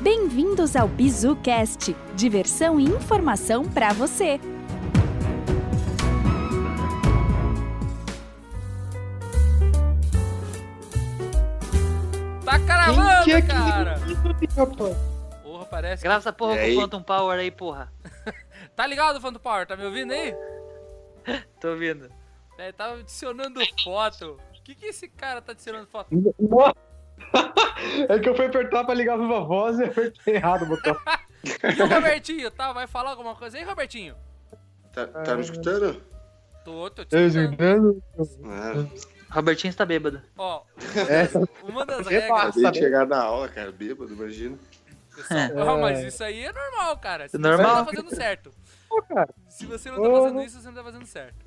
Bem-vindos ao BizuCast, diversão e informação para você. Tá cravando, Quem que é cara! Rapaz? Porra, parece que... Grava essa porra E com aí? o Phantom Power aí, porra. Tá ligado, Phantom Power? Tá me ouvindo aí? Tô ouvindo. É, tava adicionando foto. O que esse cara tá adicionando foto? É que eu fui apertar pra ligar a viva voz e apertei errado o botão. E o Robertinho, tá? Vai falar alguma coisa aí, Robertinho? Tá me escutando? Tô te Eu escutando. Robertinho está bêbado. Ó, É. uma das Repassa. regras... Acabei de chegar na aula, cara, bêbado, imagina. Pessoal, mas isso aí é normal, cara. Se Normal? você não tá fazendo certo. Pô, cara. Se você não tá fazendo isso, você não tá fazendo certo.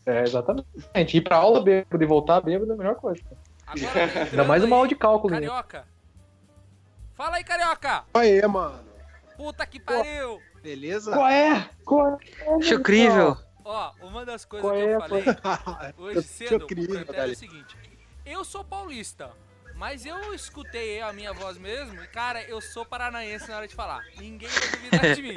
É, exatamente. Ir pra aula bêbado e voltar bêbado é a melhor coisa. Agora, Ainda mais uma aula de cálculo. Né? Carioca. Fala aí, Carioca. Aê, mano. Puta que pariu. Beleza? Qual é? Chocrível. Ó, uma das coisas Qual que eu é, falei hoje cedo pro Chocrível, Pantera é velho. o seguinte. Eu sou paulista, mas eu escutei a minha voz mesmo e, cara, eu sou paranaense na hora de falar. Ninguém vai duvidar de mim.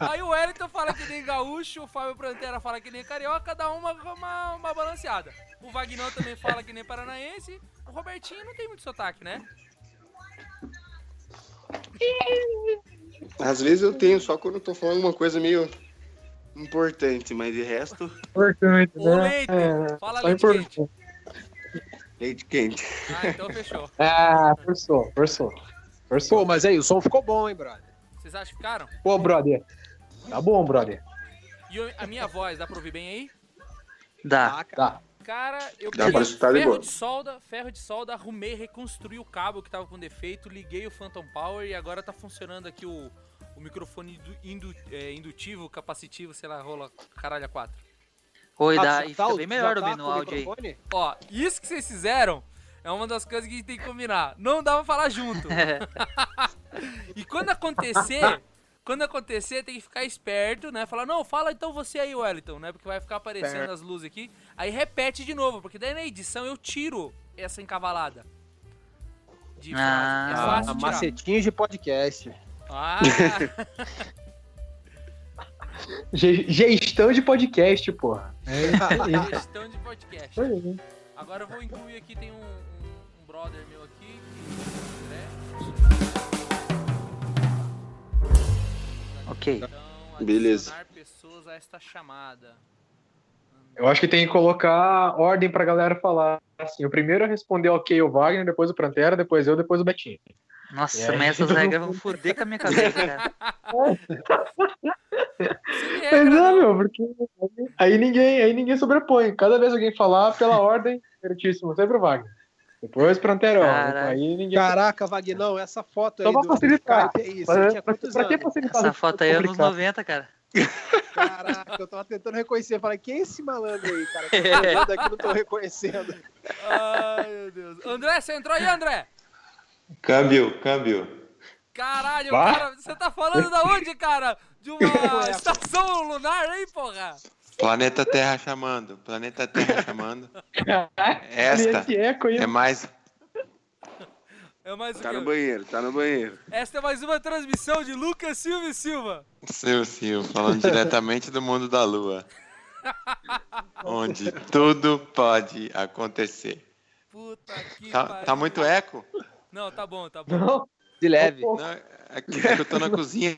Aí o Wellington fala que nem gaúcho, o Fábio Pantera fala que nem carioca, dá uma balanceada. O Vagnão também fala que nem paranaense. O Robertinho não tem muito sotaque, né? Às vezes eu tenho, só quando eu tô falando uma coisa meio importante, mas de resto, Importante, O né? Leite, fala só leite importante. quente. leite quente. Ah, então fechou. Ah, forçou. Pô, mas aí, o som ficou bom, hein, brother? Vocês acham que ficaram? Pô, brother. Tá bom, brother. E a minha voz, dá pra ouvir bem aí? Dá. Cara. Tá. Cara, eu Dá peguei pra escutar de boa. ferro de solda, arrumei, reconstruí o cabo que tava com defeito, liguei o Phantom Power e agora tá funcionando aqui o microfone indutivo, capacitivo, sei lá, rola caralho a 4. Oi, Ah, dá. já E tá- fica bem melhor já tá ouvindo o com áudio aí. microfone? Ó, isso que vocês fizeram é uma das coisas que a gente tem que combinar. Não dá pra falar junto. E quando acontecer, tem que ficar esperto, né? Falar, não, fala então você aí, Wellington, né? Porque vai ficar aparecendo as luzes aqui. Aí repete de novo, porque daí na edição eu tiro essa encavalada. De frase. É fácil tirar. Macetinhos de podcast. Ah, Gestão de podcast, porra. gestão de podcast. Agora eu vou incluir aqui, tem um brother meu aqui, Ok. então, Beleza. adicionar pessoas a esta chamada. Eu acho que tem que colocar ordem pra galera falar. Assim, o primeiro a responder ok o Wagner, depois o Pantera, depois eu, depois o Betinho. Nossa, E aí? mas essas regras vão foder com a minha cabeça, cara. Sem Mas regra, é, não. meu, porque aí ninguém sobrepõe. Cada vez alguém falar pela ordem, certíssimo, sempre o Wagner. Depois o Pantera, Caraca. aí ninguém... Caraca, Vagnão, essa foto Só aí pra do facilitar. Skype é isso. Pra, Você tinha quantos pra que anos? facilitar? Essa foto aí é anos complicado? 90, cara. Caraca, eu tava tentando reconhecer. Falei, quem é esse malandro aí, cara? Que eu tô olhando aqui, não tô reconhecendo. Ai, meu Deus. André, você entrou aí, André? Câmbio. Caralho, Bah. cara, você tá falando da onde, cara? De uma estação lunar aí, porra? Planeta Terra chamando. Esta Esse eco aí. é mais. É mais o Tá quê? no banheiro. Esta é mais uma transmissão de Lucas Silva e Silva. Silvio, falando diretamente do mundo da Lua. Onde tudo pode acontecer. Puta que Tá pariu. muito eco? Não, tá bom, tá bom. Não, De leve. Não, é que eu tô na cozinha,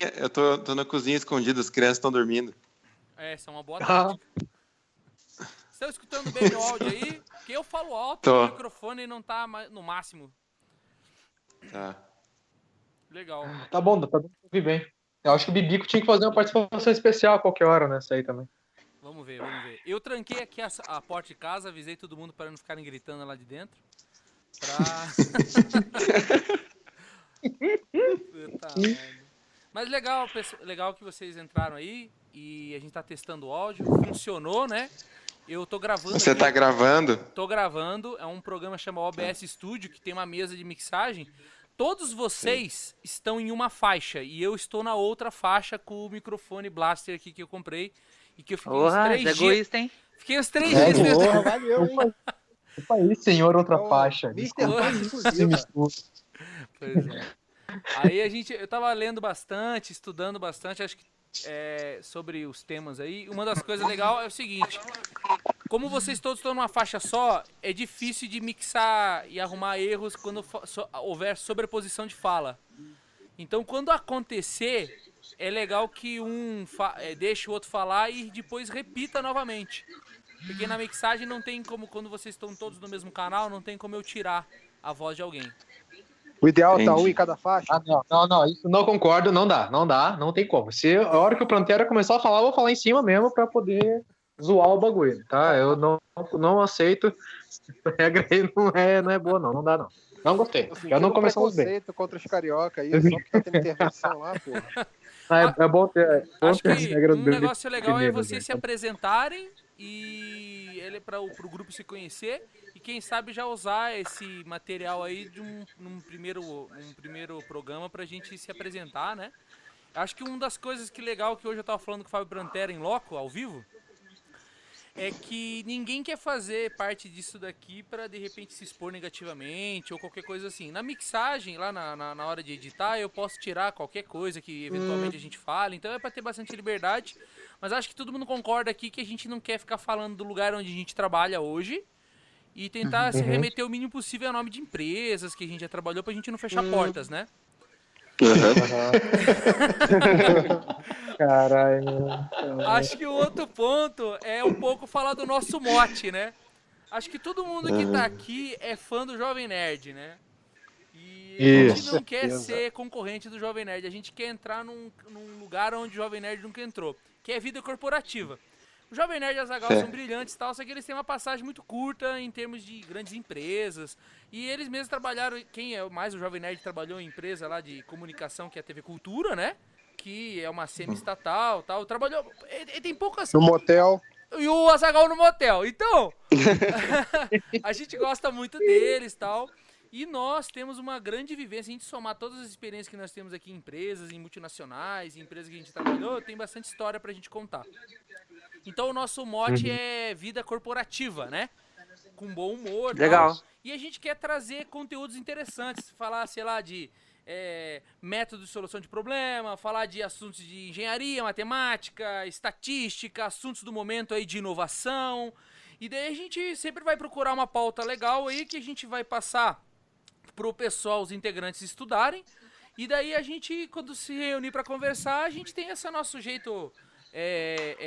tô na cozinha escondido, as crianças estão dormindo. Essa é uma boa tática. Estão escutando bem meu áudio aí? Porque eu falo alto, Tô. o microfone não tá no máximo. Tá. Legal. tá bom, tá dando pra ouvir bem. Eu acho que o Bibico tinha que fazer uma participação especial a qualquer hora nessa aí também. Vamos ver. Eu tranquei aqui a porta de casa, avisei todo mundo para não ficarem gritando lá de dentro. Puta merda. Mas legal que vocês entraram aí e a gente tá testando o áudio. Funcionou, né? Eu tô gravando Você aqui. tá gravando? Tô gravando, é um programa chamado OBS Studio, que tem uma mesa de mixagem. Todos vocês estão em uma faixa e eu estou na outra faixa com o microfone blaster aqui que eu comprei e que eu fiquei uns Porra, 3 dias. egoísta, hein? Fiquei uns 3 dias testando. Porra, valeu, hein? Opa aí, senhor, outra Ô, faixa. Mr. Desculpa. Paz exclusiva. Mistura. Pois é. Aí eu tava lendo bastante, estudando bastante, acho que sobre os temas aí. Uma das coisas legais é o seguinte: como vocês todos estão numa faixa só, é difícil de mixar e arrumar erros quando houver sobreposição de fala. Então, quando acontecer, é legal que deixe o outro falar e depois repita novamente. Porque na mixagem não tem como, quando vocês estão todos no mesmo canal, não tem como eu tirar a voz de alguém. O ideal tá Entendi. um em cada faixa? Não, isso não concordo, não dá, não tem como. Se a hora que o Pantera começar a falar, eu vou falar em cima mesmo pra poder zoar o bagulho, tá? Eu não aceito. A regra aí não é boa, não dá, não. Não gostei. Já não começamos bem. Preconceito contra os carioca aí, só porque tá tendo intervenção lá, porra. É bom ter, Acho as que regras um do negócio legal é Mineiro, vocês né? se apresentarem e ele pro grupo se conhecer e quem sabe já usar esse material aí num primeiro programa pra gente se apresentar, né? Acho que uma das coisas que legal que hoje eu tava falando com o Fábio Prantera em loco, ao vivo, é que ninguém quer fazer parte disso daqui pra de repente se expor negativamente ou qualquer coisa assim. Na mixagem, lá na hora de editar, eu posso tirar qualquer coisa que eventualmente a gente fale, então é pra ter bastante liberdade. Mas acho que todo mundo concorda aqui que a gente não quer ficar falando do lugar onde a gente trabalha hoje e tentar se remeter o mínimo possível a nome de empresas que a gente já trabalhou pra gente não fechar portas, né? Caralho. Acho que o outro ponto é um pouco falar do nosso mote, né? Acho que todo mundo que tá aqui é fã do Jovem Nerd, né? E a gente não quer ser concorrente do Jovem Nerd, a gente quer entrar num lugar onde o Jovem Nerd nunca entrou, que é vida corporativa. O Jovem Nerd e a Azaghal são brilhantes e tal, só que eles têm uma passagem muito curta em termos de grandes empresas. E eles mesmos trabalharam, quem é mais o Jovem Nerd trabalhou em empresa lá de comunicação, que é a TV Cultura, né? Que é uma semi-estatal, tal. Trabalhou, ele tem poucas... No motel. E o Azaghal no motel. Então, a gente gosta muito deles, tal. E nós temos uma grande vivência, a gente somar todas as experiências que nós temos aqui em empresas, em multinacionais, em empresas que a gente trabalhou, tem bastante história pra gente contar. Então o nosso mote é vida corporativa, né? Com bom humor. Legal. Tal. E a gente quer trazer conteúdos interessantes, falar, sei lá, de método de solução de problema, falar de assuntos de engenharia, matemática, estatística, assuntos do momento aí de inovação. E daí a gente sempre vai procurar uma pauta legal aí que a gente vai passar pro pessoal, os integrantes estudarem. E daí a gente, quando se reunir para conversar, a gente tem esse nosso jeito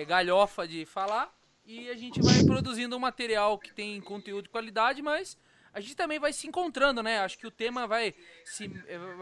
galhofa de falar. E a gente vai produzindo um material que tem conteúdo de qualidade, mas a gente também vai se encontrando, né? Acho que o tema vai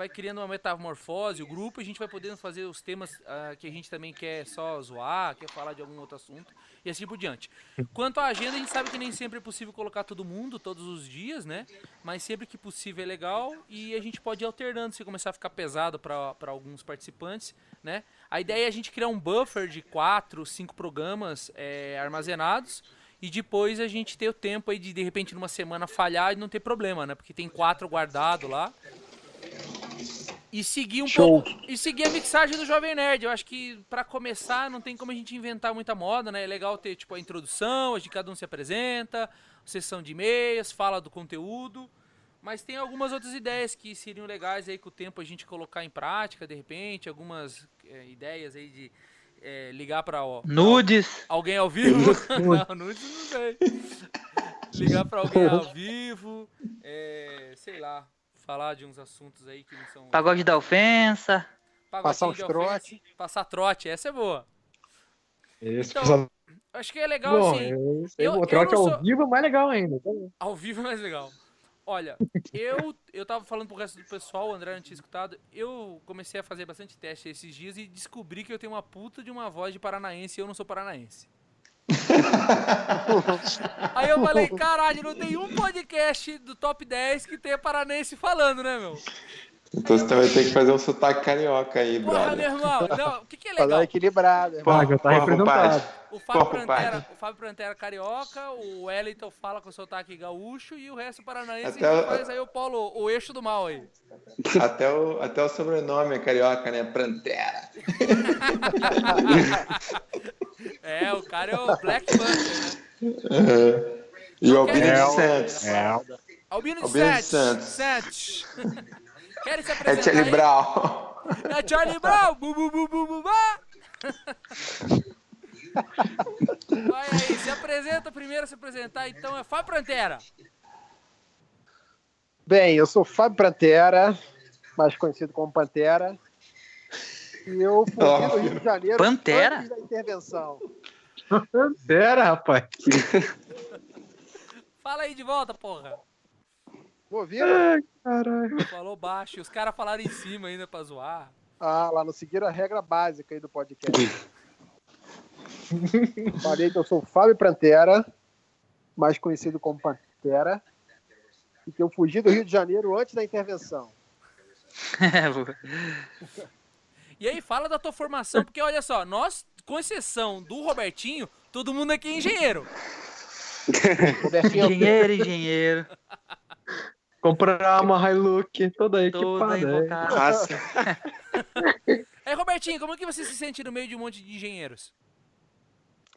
criando uma metamorfose, o grupo, a gente vai podendo fazer os temas que a gente também quer só zoar, quer falar de algum outro assunto, e assim por diante. Quanto à agenda, a gente sabe que nem sempre é possível colocar todo mundo, todos os dias, né? Mas sempre que possível é legal, e a gente pode ir alternando, se começar a ficar pesado para alguns participantes, né? A ideia é a gente criar um buffer de 4, 5 programas armazenados, e depois a gente ter o tempo aí de repente, numa semana falhar e não ter problema, né? Porque tem 4 guardado lá. E seguir pouco. E seguir a mixagem do Jovem Nerd. Eu acho que, pra começar, não tem como a gente inventar muita moda, né? É legal ter, tipo, a introdução, onde cada um se apresenta, sessão de e-mails, fala do conteúdo. Mas tem algumas outras ideias que seriam legais aí com o tempo a gente colocar em prática, de repente. Algumas ideias aí de... ligar pra nudes. Alguém ao vivo. Não, nudes não sei. Ligar pra alguém ao vivo. Sei lá. Falar de uns assuntos aí que não são... Pagode da ofensa. Passar uns trote. Passar trote, essa é boa. Isso, Então, acho que é legal bom, assim. o trote ao vivo é mais legal ainda. Ao vivo é mais legal. Olha, eu tava falando pro resto do pessoal, o André não tinha escutado, eu comecei a fazer bastante teste esses dias e descobri que eu tenho uma puta de uma voz de paranaense e eu não sou paranaense. Aí eu falei, caralho, não tem um podcast do Top 10 que tenha paranaense falando, né, meu? Então você vai ter que fazer um sotaque carioca aí, Porra, brother. meu irmão, não, o que é Pra legal? dar equilibrado. Paga, tá representado. O Fábio Prantera carioca, o Wellington fala com sotaque gaúcho e o resto paranaense que faz aí o Paulo, o eixo do mal aí. Até o sobrenome é carioca, né? Prantera. O cara é o Black Panther, né? E o Albino de Santos. Albino de Santos. Querem se É apresentar Charlie aí? Brown. É Charlie Brown! Bu, bu, bu, bu, bu, bá. Vai aí, se apresenta primeiro, se apresentar, então é Fábio Prantera. Bem, eu sou Fábio Prantera, mais conhecido como Pantera. E eu fugi do Rio de Janeiro Pantera? antes da intervenção. Pera, rapaz. Fala aí de volta, porra. Ouviram? Ai, caralho. Falou baixo, e os caras falaram em cima ainda pra zoar. Ah, lá não seguiram a regra básica aí do podcast. Falei que eu sou o Fábio Prantera, mais conhecido como Pantera, e que eu fugi do Rio de Janeiro antes da intervenção. E aí, fala da tua formação, porque olha só, nós, com exceção do Robertinho, todo mundo aqui é engenheiro. Robertinho, Engenheiro. Comprar uma Hilux toda Toda equipada. invocada. Nossa. Aí, Robertinho, como é que você se sente no meio de um monte de engenheiros?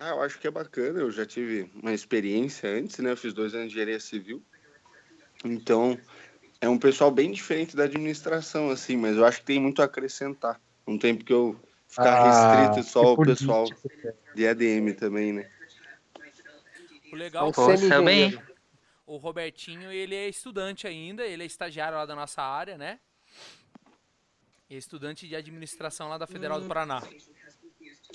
Eu acho que é bacana. Eu já tive uma experiência antes, né? Eu fiz 2 anos de engenharia civil. Então, é um pessoal bem diferente da administração, assim, mas eu acho que tem muito a acrescentar. Não tem porque eu ficar restrito só ao pessoal de ADM também, né? O legal, Pô, saiu bem. o Robertinho, ele é estudante ainda, ele é estagiário lá da nossa área, né? E é estudante de administração lá da Federal do Paraná.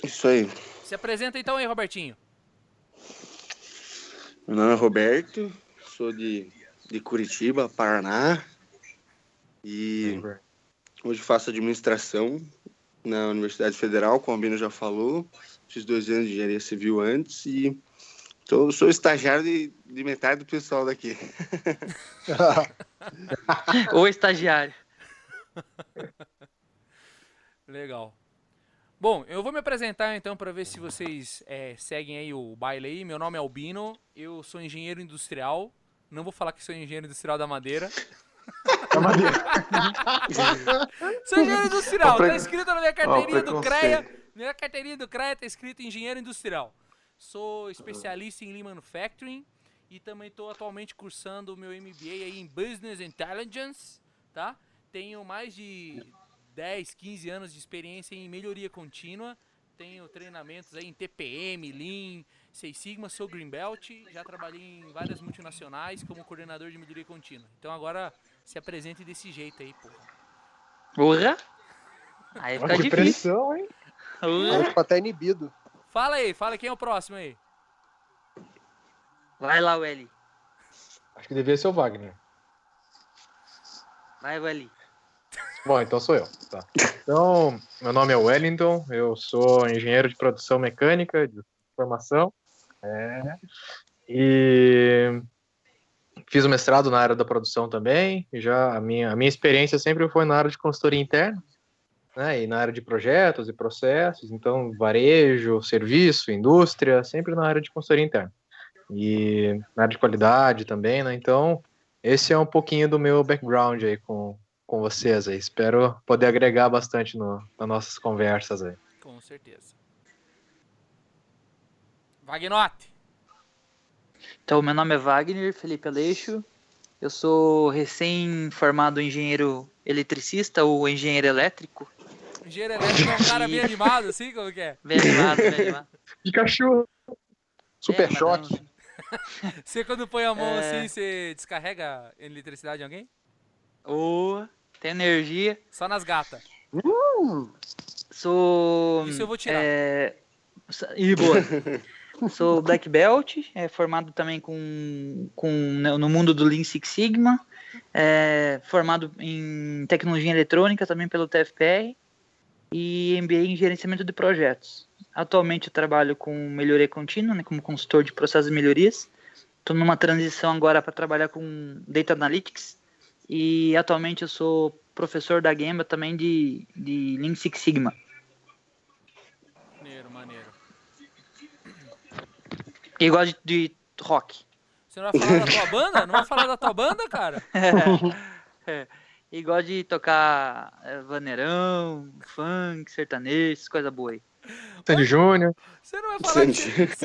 Isso aí. Se apresenta então aí, Robertinho. Meu nome é Roberto, sou de Curitiba, Paraná. E hoje faço administração na Universidade Federal, como a Bino já falou. Fiz 2 anos de engenharia civil antes e sou estagiário de metade do pessoal daqui. Ou estagiário. Legal. Bom, eu vou me apresentar então para ver se vocês seguem aí o baile aí. Meu nome é Albino, eu sou engenheiro industrial. Não vou falar que sou engenheiro industrial da madeira. Da madeira. Sou engenheiro industrial, tá escrito na minha carteirinha do preconceito. CREA. Minha carteirinha do CREA tá escrito engenheiro industrial. Sou especialista em Lean Manufacturing e também estou atualmente cursando o meu MBA aí em Business Intelligence, tá? Tenho mais de 10, 15 anos de experiência em melhoria contínua. Tenho treinamentos aí em TPM, Lean, Six Sigma, sou Green Belt. Já trabalhei em várias multinacionais como coordenador de melhoria contínua. Então agora se apresente desse jeito aí, porra. Porra. Aí fica Que difícil. pressão, hein? Porra. ficou até inibido. Fala aí, fala quem é o próximo aí. Vai lá, Welly. Acho que devia ser o Wagner. Vai, Welly. Bom, então sou eu. Tá. Então, meu nome é Wellington, eu sou engenheiro de produção mecânica de formação. E fiz o mestrado na área da produção também. E já a minha experiência sempre foi na área de consultoria interna, né, e na área de projetos e processos. Então, varejo, serviço, indústria, sempre na área de consultoria interna. E na área de qualidade também, né? Então, esse é um pouquinho do meu background aí com vocês aí. Espero poder agregar bastante nas nossas conversas aí. Com certeza. Wagnote. Então, meu nome é Wagner Felipe Aleixo. Eu sou recém-formado engenheiro eletricista ou engenheiro elétrico. Engenheiro elétrico é um cara bem animado, assim, como que é? Bem animado, bem animado. Pikachu! Super mas choque. não- Você quando põe a mão assim, você descarrega eletricidade em alguém? Ô, tem energia. Só nas gatas. Sou. Isso eu vou tirar. E boa. Sou Black Belt, formado também no mundo do Lean Six Sigma, formado em tecnologia eletrônica também pelo TFPR e MBA em gerenciamento de projetos. Atualmente eu trabalho com melhoria contínua, né, como consultor de processos de melhorias. Estou numa transição agora para trabalhar com Data Analytics e atualmente eu sou professor da Gemba também de Lean Six Sigma. Maneiro. E gosto de rock. Você não vai falar da tua banda? Não vai falar da tua banda, cara? E gosto de tocar vaneirão, funk, sertanejo, coisa boa aí. Sandy Júnior. Você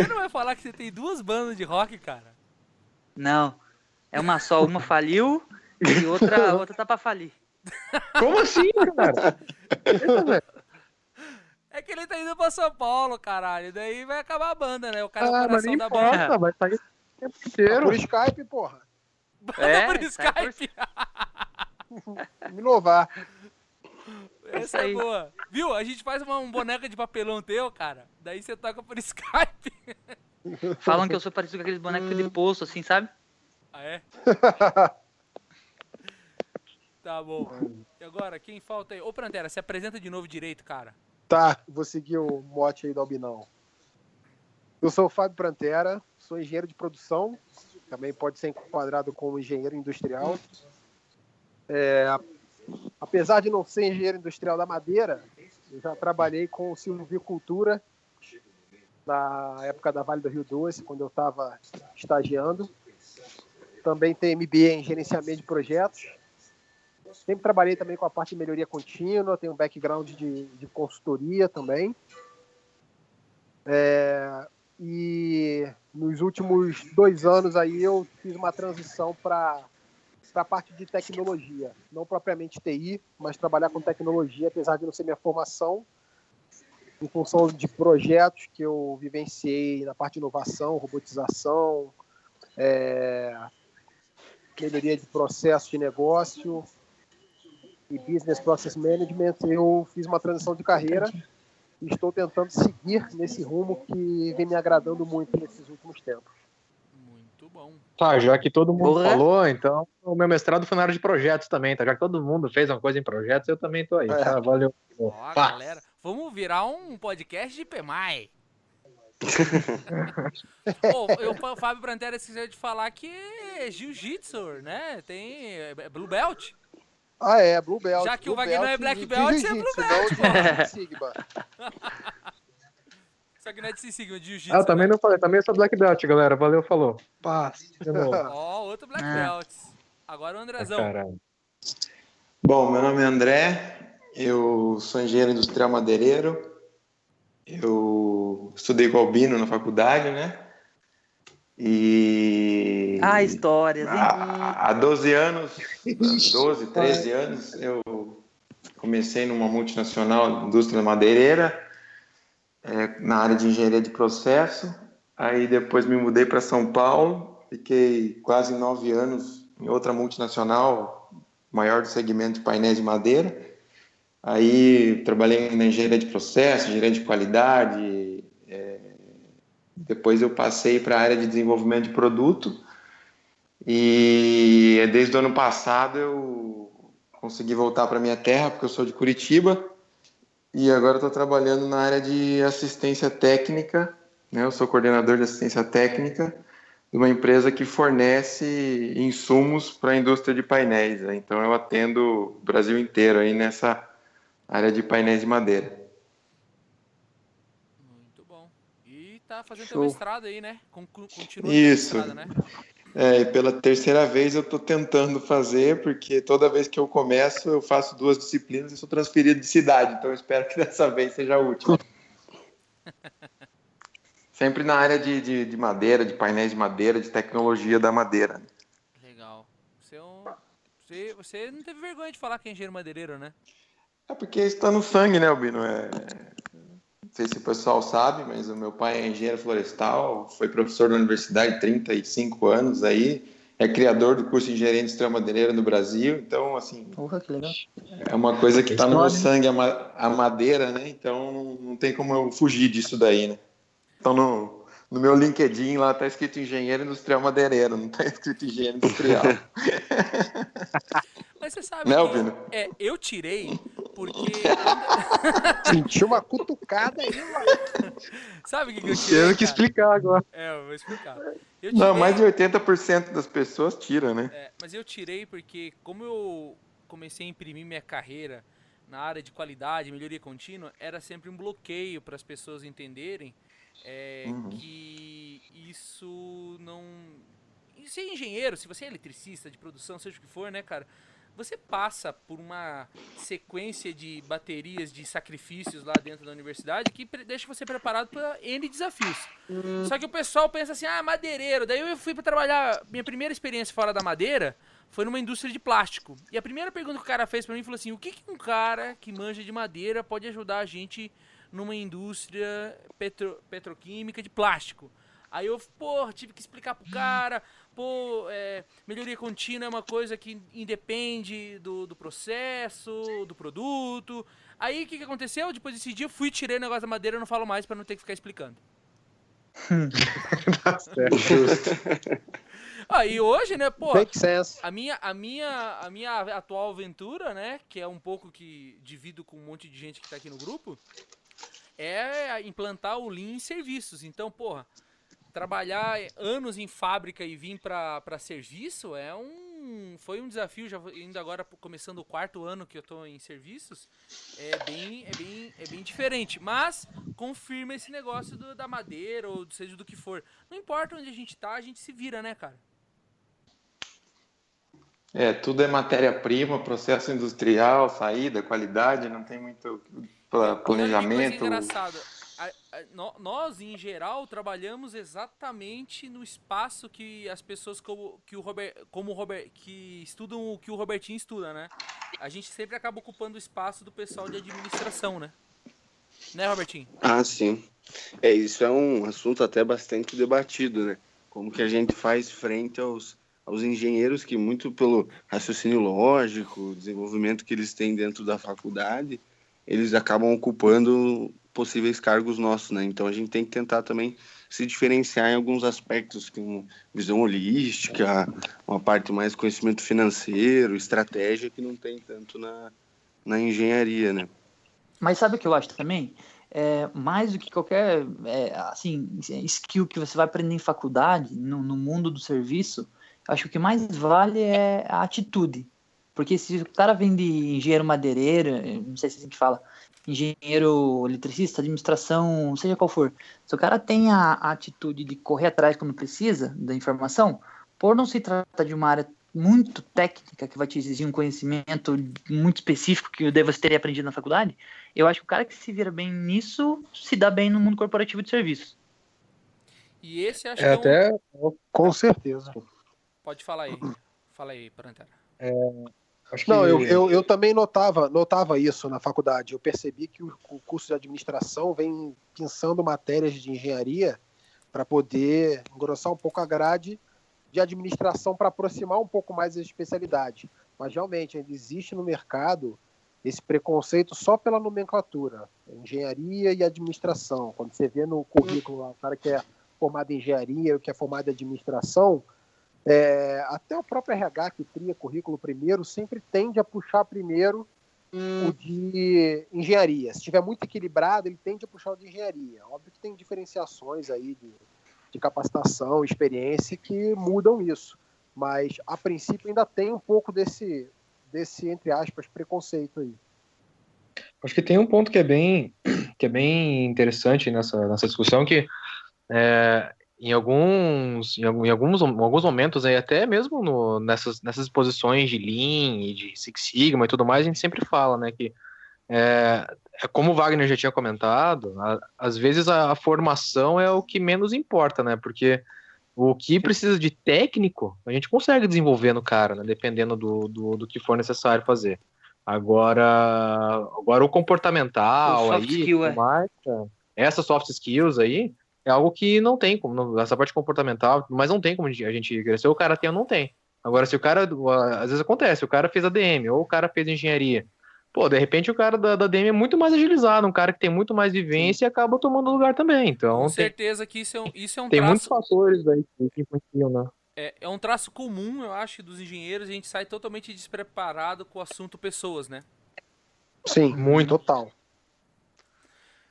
não vai falar que você tem 2 bandas de rock, cara? Não, é uma só. Uma faliu e outra tá pra falir. Como assim, cara? Eita, velho. É que ele tá indo pra São Paulo, caralho. Daí vai acabar a banda, né? O cara é o Ah, mas coração nem da banda. importa, vai sair o tempo inteiro. Por Skype, porra. Banda por sai por- Skype. Me inovar. Essa é aí. boa. Viu? A gente faz um boneca de papelão teu, cara. Daí você toca por Skype. Falam que eu sou parecido com aqueles bonecos de poço, assim, sabe? Ah, é? Tá bom. E agora, quem falta aí? Ô, Pantera, se apresenta de novo direito, cara. Tá, vou seguir o mote aí do Albinão. Eu sou o Fábio Prantera, sou engenheiro de produção, também pode ser enquadrado como engenheiro industrial. Apesar de não ser engenheiro industrial da madeira, eu já trabalhei com silvicultura na época da Vale do Rio Doce, quando eu estava estagiando. Também tenho MBA em gerenciamento de projetos. Sempre trabalhei também com a parte de melhoria contínua, tenho um background de consultoria também. E nos últimos 2 anos aí eu fiz uma transição para a parte de tecnologia. Não propriamente TI, mas trabalhar com tecnologia, apesar de não ser minha formação, em função de projetos que eu vivenciei na parte de inovação, robotização, melhoria de processo de negócio e Business Process Management, eu fiz uma transição de carreira e estou tentando seguir nesse rumo que vem me agradando muito nesses últimos tempos. Muito bom. Tá, já que todo mundo Porra. falou, então o meu mestrado foi na área de projetos também, tá? Já que todo mundo fez uma coisa em projetos, eu também tô aí, tá? Valeu. Ó, Pá. galera, vamos virar um podcast de PMI. O Fábio Prantera esqueceu de falar que é jiu-jitsu, né? Tem Blue Belt. Blue Belt. Já que Blue o Wagner Belt é Black de Belt, você é jiu-jitsu, Blue Belt, não de Sigma. Só que não é de Sigma, de jiu-jitsu. Eu também né? não falei, também sou Black Belt, galera. Valeu, falou. Paz. De novo. Ó, outro Black Belt. Agora o Andrezão. Caralho. Bom, meu nome é André, eu sou engenheiro industrial madeireiro, eu estudei com o Albino na faculdade, né? E Histórias, hein? há 12 anos, 12, 13 anos, eu comecei numa multinacional indústria madeireira, na área de engenharia de processo. Aí depois me mudei para São Paulo, fiquei quase 9 anos em outra multinacional, maior do segmento de painéis de madeira. Aí trabalhei na engenharia de processo, engenharia de qualidade. Depois eu passei para a área de desenvolvimento de produto. E desde o ano passado eu consegui voltar para minha terra, porque eu sou de Curitiba. E agora estou trabalhando na área de assistência técnica, né? Eu sou coordenador de assistência técnica de uma empresa que fornece insumos para a indústria de painéis, né? Então eu atendo o Brasil inteiro aí nessa área de painéis de madeira. Muito bom. E tá fazendo Show. teu mestrado aí, né? Continua Isso. teu mestrado, né? E pela terceira vez eu estou tentando fazer, porque toda vez que eu começo eu faço 2 disciplinas e sou transferido de cidade, então eu espero que dessa vez seja a última. Sempre na área de madeira, de painéis de madeira, de tecnologia da madeira. Legal. Você não teve vergonha de falar que é engenheiro madeireiro, né? É porque isso está no sangue, né, Albino? Não sei se o pessoal sabe, mas o meu pai é engenheiro florestal, foi professor da universidade 35 anos aí, é criador do curso de engenharia industrial madeireira no Brasil, então, assim, Porra, que legal. é uma coisa que está no meu sangue, a madeira, né? Então não tem como eu fugir disso daí, né? Então no meu LinkedIn lá tá escrito engenheiro industrial madeireiro, não tá escrito engenheiro industrial. Mas você sabe Né, que Albino? eu tirei porque... Senti uma cutucada aí, mano. Sabe o que eu tirei, Teve que cara? explicar agora. Eu vou explicar. Eu Não, tirei- mais de 80% das pessoas tira, né? mas eu tirei porque, como eu comecei a imprimir minha carreira na área de qualidade, melhoria contínua, era sempre um bloqueio para as pessoas entenderem que isso não... E ser engenheiro, se você é eletricista, de produção, seja o que for, né, cara? Você passa por uma sequência de baterias de sacrifícios lá dentro da universidade que deixa você preparado para N desafios. Só que o pessoal pensa assim, madeireiro. Daí eu fui para trabalhar, minha primeira experiência fora da madeira foi numa indústria de plástico. E a primeira pergunta que o cara fez pra mim falou assim: o que um cara que manja de madeira pode ajudar a gente numa indústria petroquímica de plástico? Aí eu, tive que explicar pro cara, melhoria contínua é uma coisa que independe do processo, do produto. Aí o que aconteceu? Depois desse dia eu fui, tirei o negócio da madeira, eu não falo mais pra não ter que ficar explicando. Tá certo. E hoje, né, Make sense. a minha atual aventura, né, que é um pouco que divido com um monte de gente que tá aqui no grupo, é implantar o Lean em serviços. Então, trabalhar anos em fábrica e vir para serviço foi um desafio. Já ainda agora começando o 4º ano que eu tô em serviços, é bem diferente, mas confirma esse negócio da madeira ou seja do que for. Não importa onde a gente tá, a gente se vira, né, cara? Tudo é matéria-prima, processo industrial, saída, qualidade, não tem muito planejamento. Coisa engraçada. Nós, em geral, trabalhamos exatamente no espaço que as pessoas que estudam o que o Robertinho estuda, né? A gente sempre acaba ocupando o espaço do pessoal de administração, né? Né, Robertinho? Ah, sim. Isso é um assunto até bastante debatido, né? Como que a gente faz frente aos engenheiros que, muito pelo raciocínio lógico, desenvolvimento que eles têm dentro da faculdade, eles acabam ocupando possíveis cargos nossos, né? Então a gente tem que tentar também se diferenciar em alguns aspectos, como visão holística, uma parte mais conhecimento financeiro, estratégia, que não tem tanto na engenharia, né? Mas sabe o que eu acho também? Mais do que qualquer skill que você vai aprender em faculdade, no mundo do serviço, eu acho que o que mais vale é a atitude. Porque se o cara vem de engenheiro madeireiro, não sei se é assim que fala, engenheiro eletricista, administração, seja qual for, se o cara tem a atitude de correr atrás quando precisa da informação, por não se tratar de uma área muito técnica que vai te exigir um conhecimento muito específico que você teria aprendido na faculdade, eu acho que o cara que se vira bem nisso se dá bem no mundo corporativo de serviços. E esse acho que é Com certeza. Pode falar aí. Fala aí, Parantera. Acho que... Não, eu também notava isso na faculdade. Eu percebi que o curso de administração vem pensando matérias de engenharia para poder engrossar um pouco a grade de administração para aproximar um pouco mais as especialidades. Mas realmente ainda existe no mercado esse preconceito só pela nomenclatura, engenharia e administração. Quando você vê no currículo o cara que é formado em engenharia e o que é formado em administração, até o próprio RH que cria currículo primeiro sempre tende a puxar primeiro o de engenharia. Se estiver muito equilibrado, ele tende a puxar o de engenharia. Óbvio que tem diferenciações aí de capacitação, experiência que mudam isso. Mas, a princípio, ainda tem um pouco desse entre aspas, preconceito aí. Acho que tem um ponto que é bem interessante nessa discussão, que em alguns momentos, aí, até mesmo nessas exposições de Lean e de Six Sigma e tudo mais, a gente sempre fala, né, que como o Wagner já tinha comentado, às vezes a formação é o que menos importa, né, porque o que precisa de técnico, a gente consegue desenvolver no cara, né, dependendo do que for necessário fazer. Agora o comportamental, soft skill, essas soft skills aí, é algo que não tem como, essa parte comportamental, mas não tem como a gente crescer, o cara tem ou não tem. Agora, se o cara, às vezes acontece, o cara fez ADM, ou o cara fez engenharia, de repente o cara da ADM é muito mais agilizado, um cara que tem muito mais vivência e acaba tomando lugar também. Então, com certeza que isso é um tem traço... muitos fatores aí que influenciam, né? É um traço comum, eu acho, dos engenheiros, a gente sai totalmente despreparado com o assunto pessoas, né? Sim, muito. Total.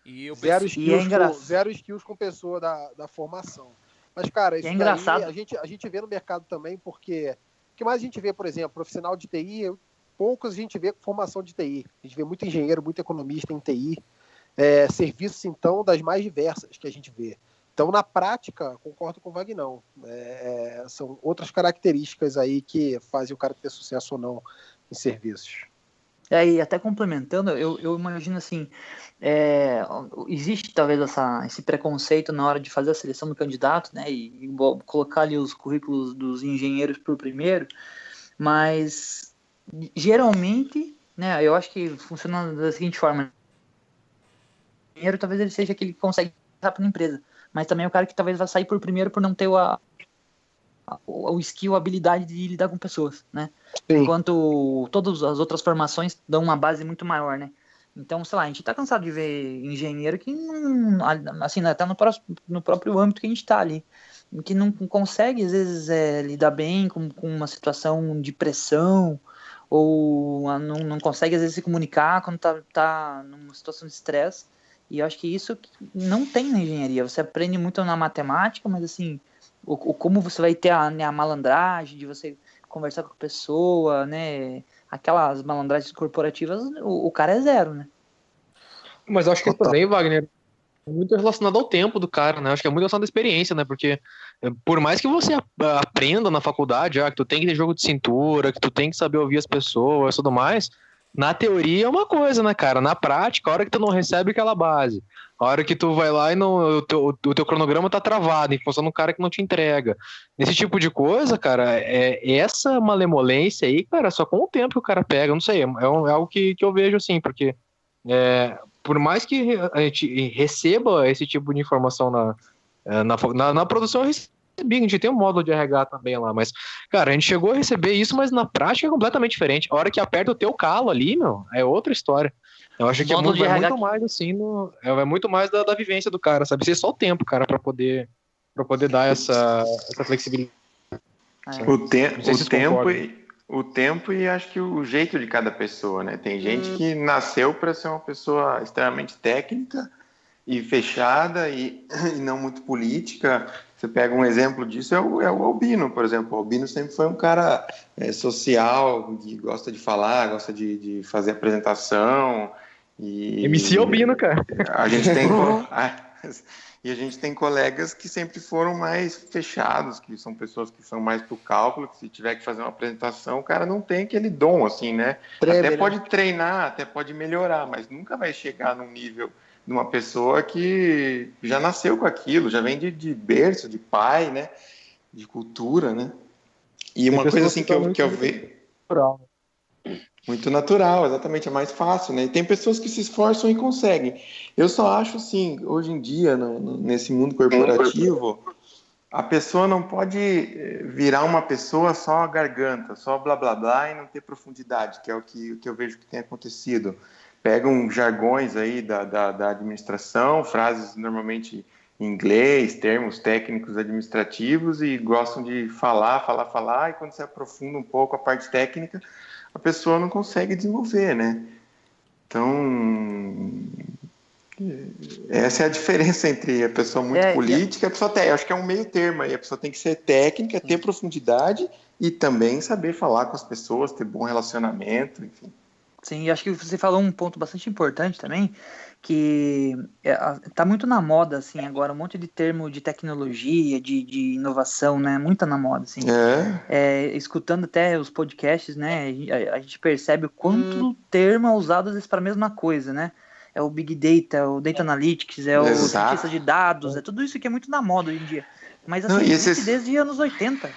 E zero skills com pessoa da formação. Mas, cara, isso engraçado. A gente vê no mercado também, porque o que mais a gente vê, por exemplo, profissional de TI, poucos a gente vê com formação de TI. A gente vê muito engenheiro, muito economista em TI. Serviços, então, das mais diversas que a gente vê. Então, na prática, concordo com o Vagnão. São outras características aí que fazem o cara ter sucesso ou não em serviços. E até complementando, eu imagino assim, existe talvez esse preconceito na hora de fazer a seleção do candidato, né, e colocar ali os currículos dos engenheiros por primeiro, Mas, geralmente, né, eu acho que funciona da seguinte forma. O engenheiro talvez ele seja aquele que consegue rápido na empresa, mas também é o cara que talvez vai sair por primeiro por não ter o skill, a habilidade de lidar com pessoas, né? Sim. Enquanto todas as outras formações dão uma base muito maior, né? Então, sei lá, a gente tá cansado de ver engenheiro que não, assim, até no próprio âmbito que a gente tá ali, que não consegue, às vezes, lidar bem com uma situação de pressão, ou não consegue, às vezes, se comunicar quando tá numa situação de estresse. E eu acho que isso não tem na engenharia. Você aprende muito na matemática, mas, assim, como você vai ter a malandragem de você conversar com a pessoa, né? Aquelas malandragens corporativas, o cara é zero, né? Mas eu acho que isso também, Wagner, é muito relacionado ao tempo do cara, né? Acho que é muito relacionado à experiência, né? Porque por mais que você aprenda na faculdade, que tu tem que ter jogo de cintura, que tu tem que saber ouvir as pessoas e tudo mais, na teoria é uma coisa, né, cara? Na prática, a hora que tu não recebe aquela base, a hora que tu vai lá e o teu cronograma tá travado em função do cara que não te entrega. Nesse tipo de coisa, cara, essa malemolência aí, cara, só com o tempo que o cara pega, não sei, é algo que eu vejo assim, porque por mais que a gente receba esse tipo de informação na produção, eu recebi, a gente tem um módulo de RH também lá, mas, cara, a gente chegou a receber isso, mas na prática é completamente diferente. A hora que aperta o teu calo ali, meu, é outra história. Eu acho que é muito mais assim, é muito mais da vivência do cara, sabe? Ser só o tempo, cara, pra poder dar essa flexibilidade. O tempo e acho que o jeito de cada pessoa, né? Tem gente que nasceu para ser uma pessoa extremamente técnica e fechada e não muito política. Você pega um exemplo disso, é o Albino, por exemplo. O Albino sempre foi um cara social, que gosta de falar, gosta de fazer apresentação. MC Albino, cara. A gente tem colegas que sempre foram mais fechados, que são pessoas que são mais pro cálculo, que se tiver que fazer uma apresentação, o cara não tem aquele dom, assim, né? Pode treinar, até pode melhorar, mas nunca vai chegar num nível de uma pessoa que já nasceu com aquilo, já vem de berço, de pai, né? De cultura, né? E uma coisa assim que eu vejo... Muito natural, exatamente, é mais fácil, né? E tem pessoas que se esforçam e conseguem. Eu só acho, assim, hoje em dia, nesse mundo corporativo, a pessoa não pode virar uma pessoa só garganta, só blá blá blá e não ter profundidade, que é o que eu vejo que tem acontecido. Pegam jargões aí da administração, frases normalmente em inglês, termos técnicos administrativos e gostam de falar, e quando se aprofunda um pouco a parte técnica, a pessoa não consegue desenvolver, né? Então, essa é a diferença entre a pessoa muito política e a pessoa técnica. Eu acho que é um meio termo aí. A pessoa tem que ser técnica, ter profundidade e também saber falar com as pessoas, ter bom relacionamento, enfim. Sim, acho que você falou um ponto bastante importante também, que tá muito na moda, assim, agora, um monte de termo de tecnologia, de inovação, né, muito na moda, assim. Escutando até os podcasts, né, a gente percebe o quanto termo é usado, às vezes, para a mesma coisa, né, é o Big Data, o Data Analytics, é o cientista de dados, é tudo isso que é muito na moda hoje em dia, mas, assim, desde anos 80.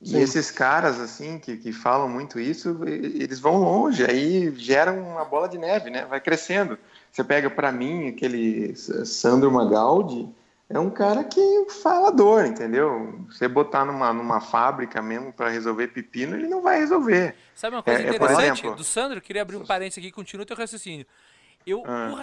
E esses caras, assim, que falam muito isso, eles vão longe, aí geram uma bola de neve, né? Vai crescendo. Você pega, para mim, aquele Sandro Magaldi, é um cara que falador, entendeu? Você botar numa fábrica mesmo para resolver pepino, ele não vai resolver. Sabe uma coisa interessante do Sandro? Queria abrir um parênteses aqui, continua o teu raciocínio.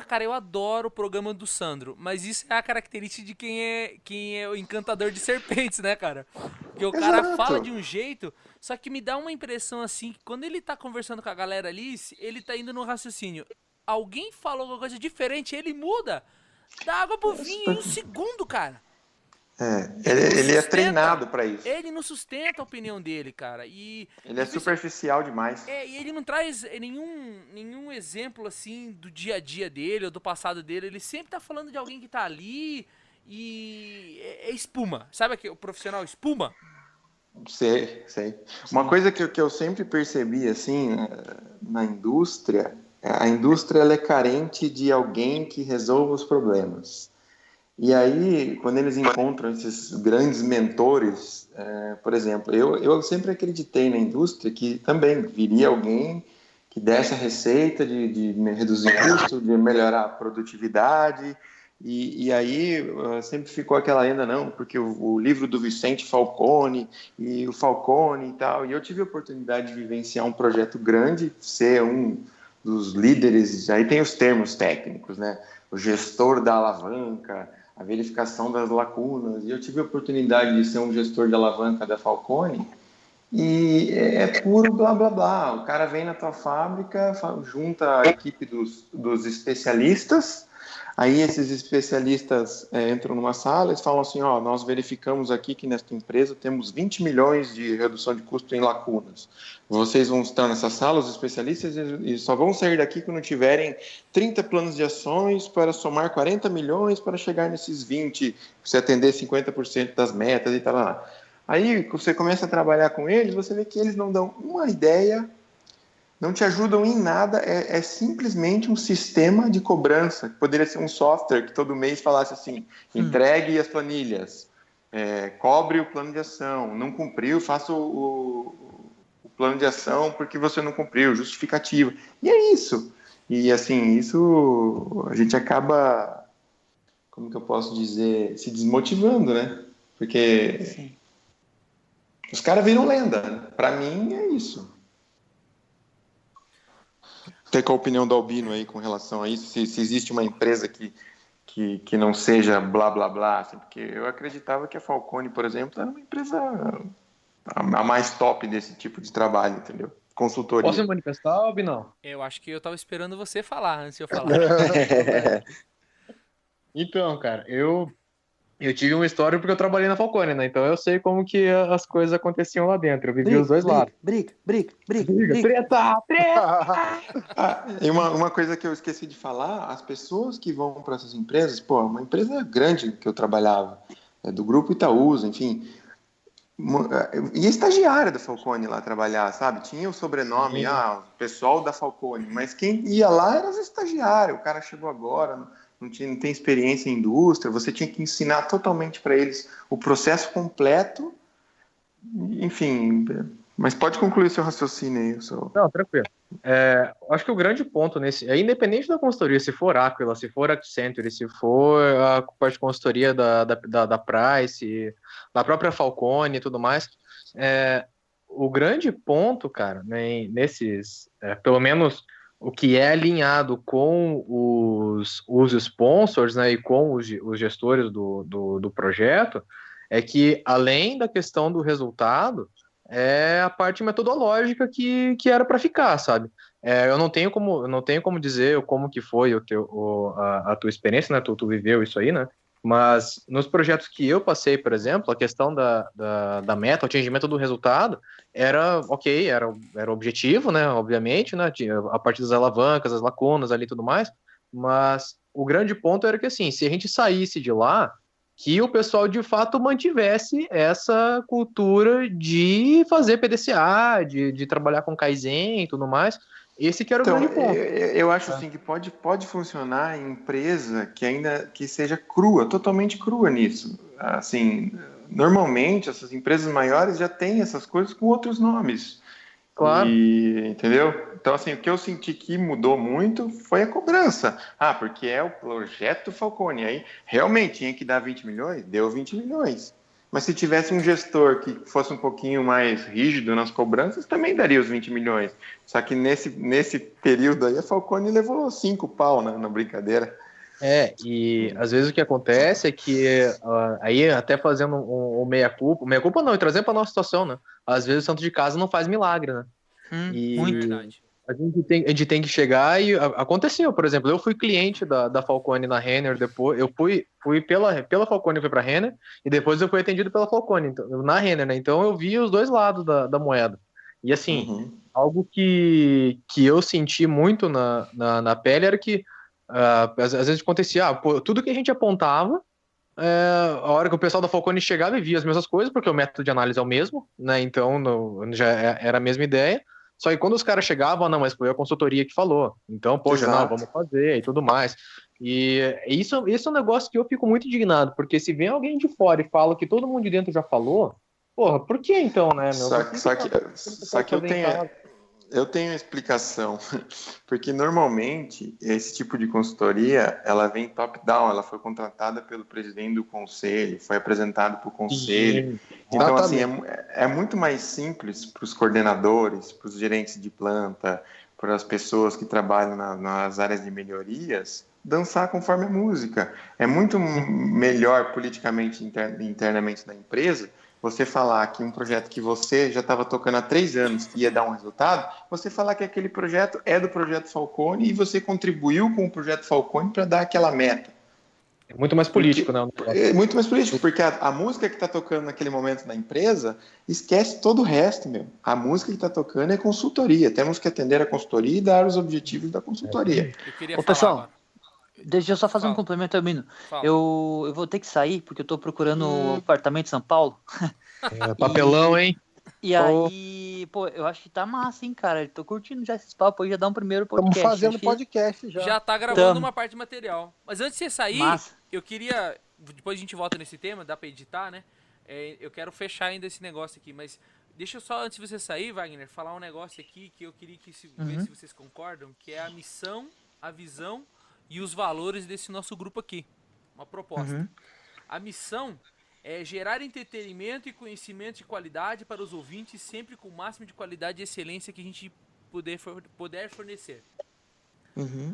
Cara, eu adoro o programa do Sandro, mas isso é a característica de quem é o encantador de serpentes, né, cara? Porque o cara fala de um jeito, só que me dá uma impressão assim, que quando ele tá conversando com a galera ali, ele tá indo no raciocínio. Alguém falou alguma coisa diferente, ele muda, dá água pro vinho em um segundo, cara. Ele é treinado pra isso. Ele não sustenta a opinião dele, cara. Ele é superficial demais. E ele não traz nenhum exemplo, assim, do dia a dia dele ou do passado dele. Ele sempre tá falando de alguém que tá ali e é espuma. Sabe o profissional espuma? Sei. Uma coisa que eu sempre percebi, assim, na indústria, a indústria ela é carente de alguém que resolva os problemas. E aí, quando eles encontram esses grandes mentores, por exemplo, eu sempre acreditei na indústria que também viria alguém que desse a receita de reduzir custo, de melhorar a produtividade, e aí sempre ficou aquela lenda, não, porque o livro do Vicente Falcone, e o Falcone e tal, e eu tive a oportunidade de vivenciar um projeto grande, ser um dos líderes, aí tem os termos técnicos, né? O gestor da alavanca, a verificação das lacunas, e eu tive a oportunidade de ser um gestor de alavanca da Falcone, e é puro blá blá blá. O cara vem na tua fábrica, junta a equipe dos especialistas, aí esses especialistas entram numa sala e falam assim, ó, nós verificamos aqui que nesta empresa temos 20 milhões de redução de custo em lacunas. Vocês vão estar nessa sala, os especialistas, e só vão sair daqui quando tiverem 30 planos de ações para somar 40 milhões para chegar nesses 20, você atender 50% das metas e tal. Aí você começa a trabalhar com eles, você vê que eles não dão uma ideia, não te ajudam em nada, é simplesmente um sistema de cobrança, que poderia ser um software que todo mês falasse assim, entregue as planilhas, cobre o plano de ação, não cumpriu, faça o plano de ação porque você não cumpriu, justificativa. E é isso. E assim, isso a gente acaba, como que eu posso dizer, se desmotivando, né? Porque... Sim. Os caras viram lenda. Pra mim, é isso. Tem qual a opinião do Albino aí com relação a isso? Se existe uma empresa que não seja blá, blá, blá. Assim, porque eu acreditava que a Falcone, por exemplo, era uma empresa a mais top desse tipo de trabalho, entendeu? Consultoria. Posso me manifestar, Albino? Eu acho que eu tava esperando você falar, antes de eu falar. Então, cara, eu tive uma história porque eu trabalhei na Falcone, né? Então eu sei como que as coisas aconteciam lá dentro. Eu vivi os dois lados. Briga. Treta! E uma coisa que eu esqueci de falar, as pessoas que vão para essas empresas, pô, uma empresa grande que eu trabalhava, do Grupo Itaúsa, enfim, e estagiária da Falcone lá trabalhar, sabe? Tinha o sobrenome, pessoal da Falcone, mas quem ia lá era os estagiários. O cara chegou agora, não tem experiência em indústria, você tinha que ensinar totalmente para eles o processo completo, enfim, mas pode concluir seu raciocínio aí. Não, tranquilo. Acho que o grande ponto independente da consultoria, se for Aquila, se for Accenture, se for a parte de consultoria da Price, da própria Falcone e tudo mais, o grande ponto, cara, né, nesses, pelo menos o que é alinhado com os sponsors, né, e com os gestores do projeto, é que, além da questão do resultado, é a parte metodológica que era para ficar, sabe? Eu não tenho como dizer como que foi a tua experiência, né? Tu viveu isso aí, né? Mas nos projetos que eu passei, por exemplo, a questão da meta, o atingimento do resultado, era objetivo, né? Obviamente, né? A partir das alavancas, as lacunas ali e tudo mais, mas o grande ponto era que, assim, se a gente saísse de lá, que o pessoal, de fato, mantivesse essa cultura de fazer PDCA, de trabalhar com Kaizen e tudo mais. Esse que era o grande ponto. Eu acho assim que pode funcionar em empresa que ainda que seja crua, totalmente crua nisso. Assim, normalmente essas empresas maiores já têm essas coisas com outros nomes. Claro. Entendeu? Então, assim, o que eu senti que mudou muito foi a cobrança. Porque é o projeto Falcone. Aí, realmente, tinha que dar 20 milhões? Deu 20 milhões. Mas se tivesse um gestor que fosse um pouquinho mais rígido nas cobranças, também daria os 20 milhões. Só que nesse período aí, a Falcone levou 5 pau na brincadeira. E às vezes o que acontece é que, aí até fazendo um meia-culpa não, e trazendo para a nossa situação, né? Às vezes o santo de casa não faz milagre, né? Muito verdade. A gente tem que chegar e aconteceu, por exemplo, eu fui cliente da Falcone na Renner, depois eu fui pela Falcone, fui para a Renner, e depois eu fui atendido pela Falcone, então, na Renner, né? Então eu vi os dois lados da moeda. E assim, algo que eu senti muito na pele era que às vezes acontecia, tudo que a gente apontava, a hora que o pessoal da Falcone chegava e via as mesmas coisas, porque o método de análise é o mesmo, né? Então já era a mesma ideia. Só que quando os caras chegavam, não, mas foi a consultoria que falou. Então, poxa, não, vamos fazer e tudo mais. E isso é um negócio que eu fico muito indignado, porque se vem alguém de fora e fala que todo mundo de dentro já falou, porra, por que então, né, meu? Só que eu tenho a explicação, porque normalmente esse tipo de consultoria, ela vem top-down, ela foi contratada pelo presidente do conselho, foi apresentada para o conselho. Então, assim, é muito mais simples para os coordenadores, para os gerentes de planta, para as pessoas que trabalham nas áreas de melhorias, dançar conforme a música. É muito melhor politicamente, internamente na empresa, você falar que um projeto que você já estava tocando há 3 anos que ia dar um resultado, você falar que aquele projeto é do Projeto Falcone e você contribuiu com o Projeto Falcone para dar aquela meta. É muito mais político, né? É muito mais político, porque a música que está tocando naquele momento na empresa, esquece todo o resto, meu. A música que está tocando é consultoria. Temos que atender a consultoria e dar os objetivos da consultoria. Ô, pessoal, deixa eu só fazer um complemento, Albino. Eu vou ter que sair, porque eu tô procurando um apartamento em São Paulo. Papelão, hein? E aí, pô, eu acho que tá massa, hein, cara. Tô curtindo já esses papos aí, já dá um primeiro podcast. Estamos fazendo podcast já. Já tá gravando uma parte de material. Mas antes de você sair, massa. Eu queria... Depois a gente volta nesse tema, dá pra editar, né? Eu quero fechar ainda esse negócio aqui, mas... Deixa eu só, antes de você sair, Wagner, falar um negócio aqui que eu queria ver se vocês concordam, que é a missão, a visão e os valores desse nosso grupo aqui. Uma proposta. A missão é gerar entretenimento e conhecimento de qualidade para os ouvintes, sempre com o máximo de qualidade e excelência que a gente puder fornecer.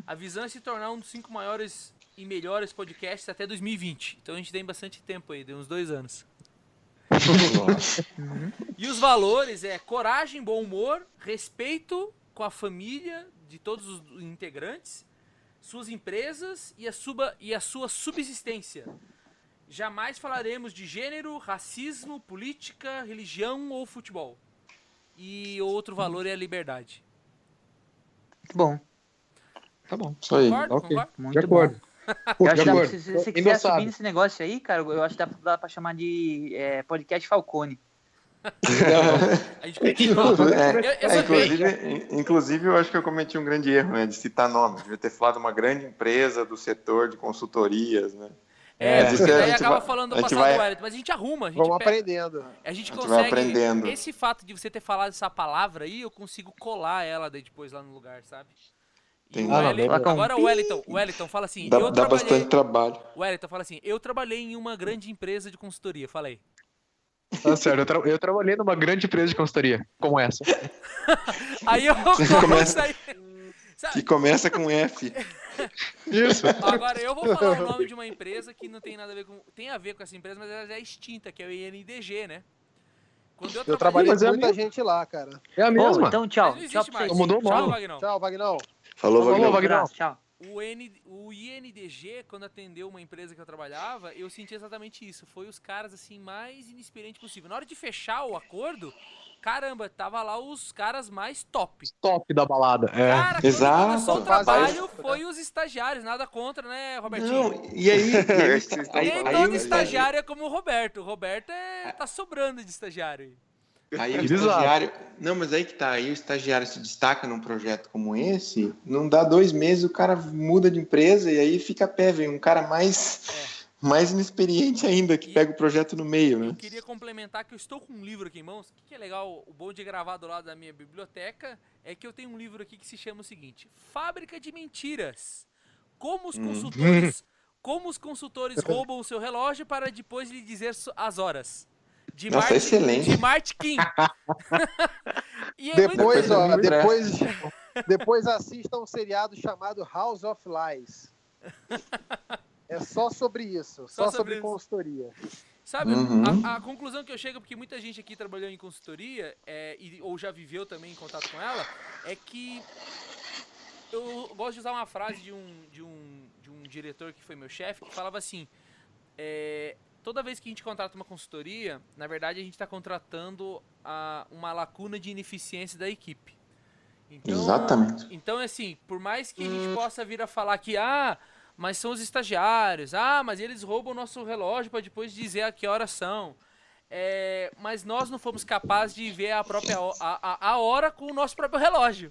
A visão é se tornar um dos 5 maiores e melhores podcasts até 2020. Então a gente tem bastante tempo aí, deu uns 2 anos. E os valores é coragem, bom humor, respeito com a família de todos os integrantes, suas empresas e a sua subsistência. Jamais falaremos de gênero, racismo, política, religião ou futebol. E outro valor é a liberdade. Bom. Tá bom. Isso aí. Concordo? Muito de acordo. Eu acho acordo. que se você quiser subir nesse negócio aí, cara, eu acho que dá pra chamar de podcast Falcone. A gente continua. Inclusive, eu acho que eu cometi um grande erro, né, de citar nomes. Devia ter falado uma grande empresa do setor de consultorias, né? Porque daí acaba falando do passado do Wellington, mas a gente arruma. Vamos aprendendo. A gente vai consegue. aprendendo. Esse fato de você ter falado essa palavra aí, eu consigo colar ela daí depois lá no lugar, sabe? E agora o Wellington fala assim. Dá bastante trabalho. O Wellington fala assim: eu trabalhei em uma grande empresa de consultoria. Fala aí. Tá certo, eu trabalhei numa grande empresa de consultoria, como essa. Aí eu começo aí. Que começa com F. Isso. Agora eu vou falar o nome de uma empresa que não tem nada a ver com. Tem a ver com essa empresa, mas ela já é extinta, que é o INDG, né? Quando eu trabalhei com muita gente lá, cara. É a mesma. Então, tchau. Tchau pra vocês. Mudou o nome. Tchau, Vagnão. Tchau, Vagnão. Falou, Vagnão. Tchau. O INDG, quando atendeu uma empresa que eu trabalhava, eu senti exatamente isso. Foi os caras, assim, mais inexperientes possível. Na hora de fechar o acordo, caramba, tava lá os caras mais top. Top da balada. Cara, quando exato. começou o trabalho, foi os estagiários. Nada contra, né, Robertinho? Não, e aí... Nem todo estagiário é como o Roberto. O Roberto tá sobrando de estagiário aí. Aí o estagiário... Não, mas aí que tá. Aí o estagiário se destaca num projeto como esse, não dá 2 meses, o cara muda de empresa e aí fica a pé, vem um cara mais inexperiente ainda, que pega o projeto no meio, né? Eu queria complementar que eu estou com um livro aqui em mãos. O que é legal, o bom de gravar do lado da minha biblioteca, é que eu tenho um livro aqui que se chama o seguinte: Fábrica de Mentiras. Como os consultores roubam o seu relógio para depois lhe dizer as horas. Excelente. De Martin Kim. Depois assistam um seriado chamado House of Lies. É só sobre isso, só sobre consultoria. Sabe, a conclusão que eu chego, porque muita gente aqui trabalhou em consultoria, ou já viveu também em contato com ela, é que eu gosto de usar uma frase de um diretor que foi meu chefe, que falava assim, toda vez que a gente contrata uma consultoria, na verdade a gente está contratando uma lacuna de ineficiência da equipe. Então, exatamente. Então, assim, por mais que a gente possa vir a falar que, mas são os estagiários, mas eles roubam o nosso relógio para depois dizer a que horas são. Mas nós não fomos capazes de ver a hora com o nosso próprio relógio.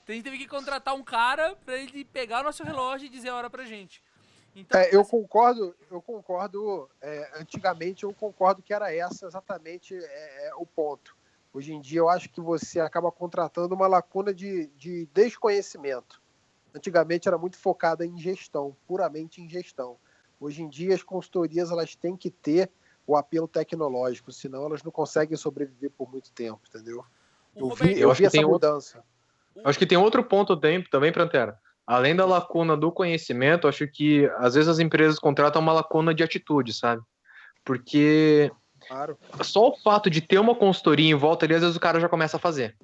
Então a gente teve que contratar um cara para ele pegar o nosso relógio e dizer a hora pra gente. Então, Eu concordo. Antigamente eu concordo que era essa exatamente o ponto. Hoje em dia eu acho que você acaba contratando uma lacuna de desconhecimento. Antigamente era muito focada em gestão, puramente em gestão. Hoje em dia as consultorias elas têm que ter o apelo tecnológico, senão elas não conseguem sobreviver por muito tempo, entendeu? Eu vi essa mudança. Acho que tem outro ponto também, Prantera. Além da lacuna do conhecimento, acho que às vezes as empresas contratam uma lacuna de atitude, sabe? Porque Claro. só o fato de ter uma consultoria em volta ali, às vezes o cara já começa a fazer.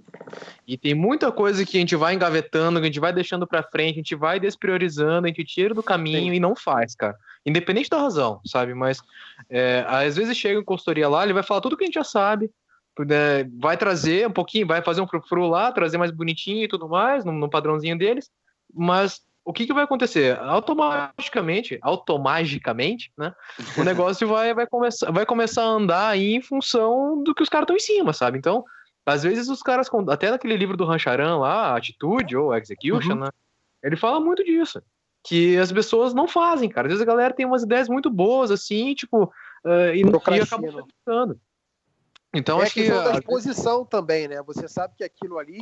E tem muita coisa que a gente vai engavetando, que a gente vai deixando pra frente, a gente vai despriorizando, a gente tira do caminho e não faz, cara. Independente da razão, sabe? Mas às vezes chega em consultoria lá, ele vai falar tudo que a gente já sabe, vai trazer um pouquinho, vai fazer um frufru lá, trazer mais bonitinho e tudo mais, no padrãozinho deles, mas o que vai acontecer? Automaticamente, né? O negócio vai começar a andar aí em função do que os caras estão em cima, sabe? Então, às vezes os caras, até naquele livro do Rancharan lá, Atitude ou Execution, né? Ele fala muito disso, que as pessoas não fazem, cara. Às vezes a galera tem umas ideias muito boas, assim, tipo, e acabam ficando. Então, acho que... É a questão da exposição também, né? Você sabe que aquilo ali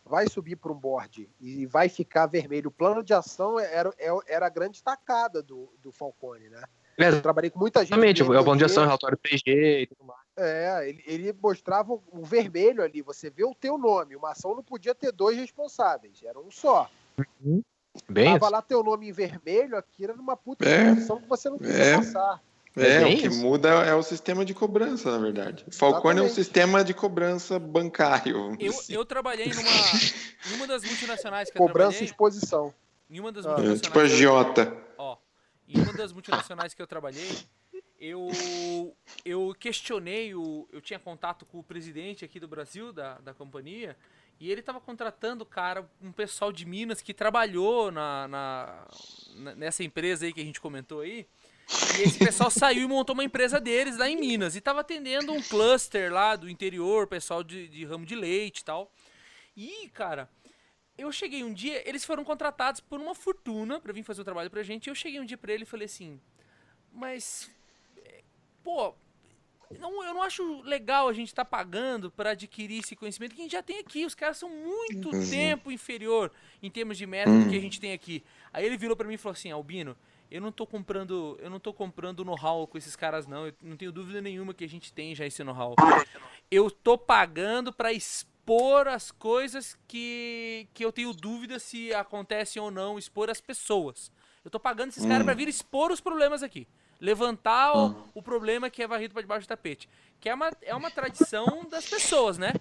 vai subir para um board e vai ficar vermelho. O plano de ação era a grande tacada do Falcone, né? Eu trabalhei com muita gente. Exatamente, o plano de ação, relatório PG e tudo mais. Ele mostrava o vermelho ali. Você vê o teu nome. Uma ação não podia ter 2 responsáveis, era um só. Tava lá teu nome em vermelho, aquilo era uma puta exposição que você não podia passar. O que muda é o sistema de cobrança, na verdade. O Falcone é um sistema de cobrança bancário. Eu trabalhei em uma das multinacionais que cobrança e exposição. Em uma das multinacionais tipo a Giota. Em uma das multinacionais que eu trabalhei, eu questionei, eu tinha contato com o presidente aqui do Brasil, da companhia, e ele estava contratando, um pessoal de Minas que trabalhou nessa empresa aí que a gente comentou aí. E esse pessoal saiu e montou uma empresa deles lá em Minas. E tava atendendo um cluster lá do interior, pessoal de ramo de leite e tal. E, cara, eu cheguei um dia... Eles foram contratados por uma fortuna pra vir fazer o trabalho pra gente. E eu cheguei um dia pra ele e falei assim... Mas... Pô... eu não acho legal a gente tá pagando pra adquirir esse conhecimento que a gente já tem aqui. Os caras são muito tempo inferior em termos de método que a gente tem aqui. Aí ele virou pra mim e falou assim... Albino... Eu não tô comprando know-how com esses caras, não. Eu não tenho dúvida nenhuma que a gente tem já esse know-how. Eu tô pagando pra expor as coisas que eu tenho dúvida se acontecem ou não, expor as pessoas. Eu tô pagando esses caras pra vir expor os problemas aqui. Levantar o problema que é varrido pra debaixo do tapete. Que é uma tradição das pessoas, né?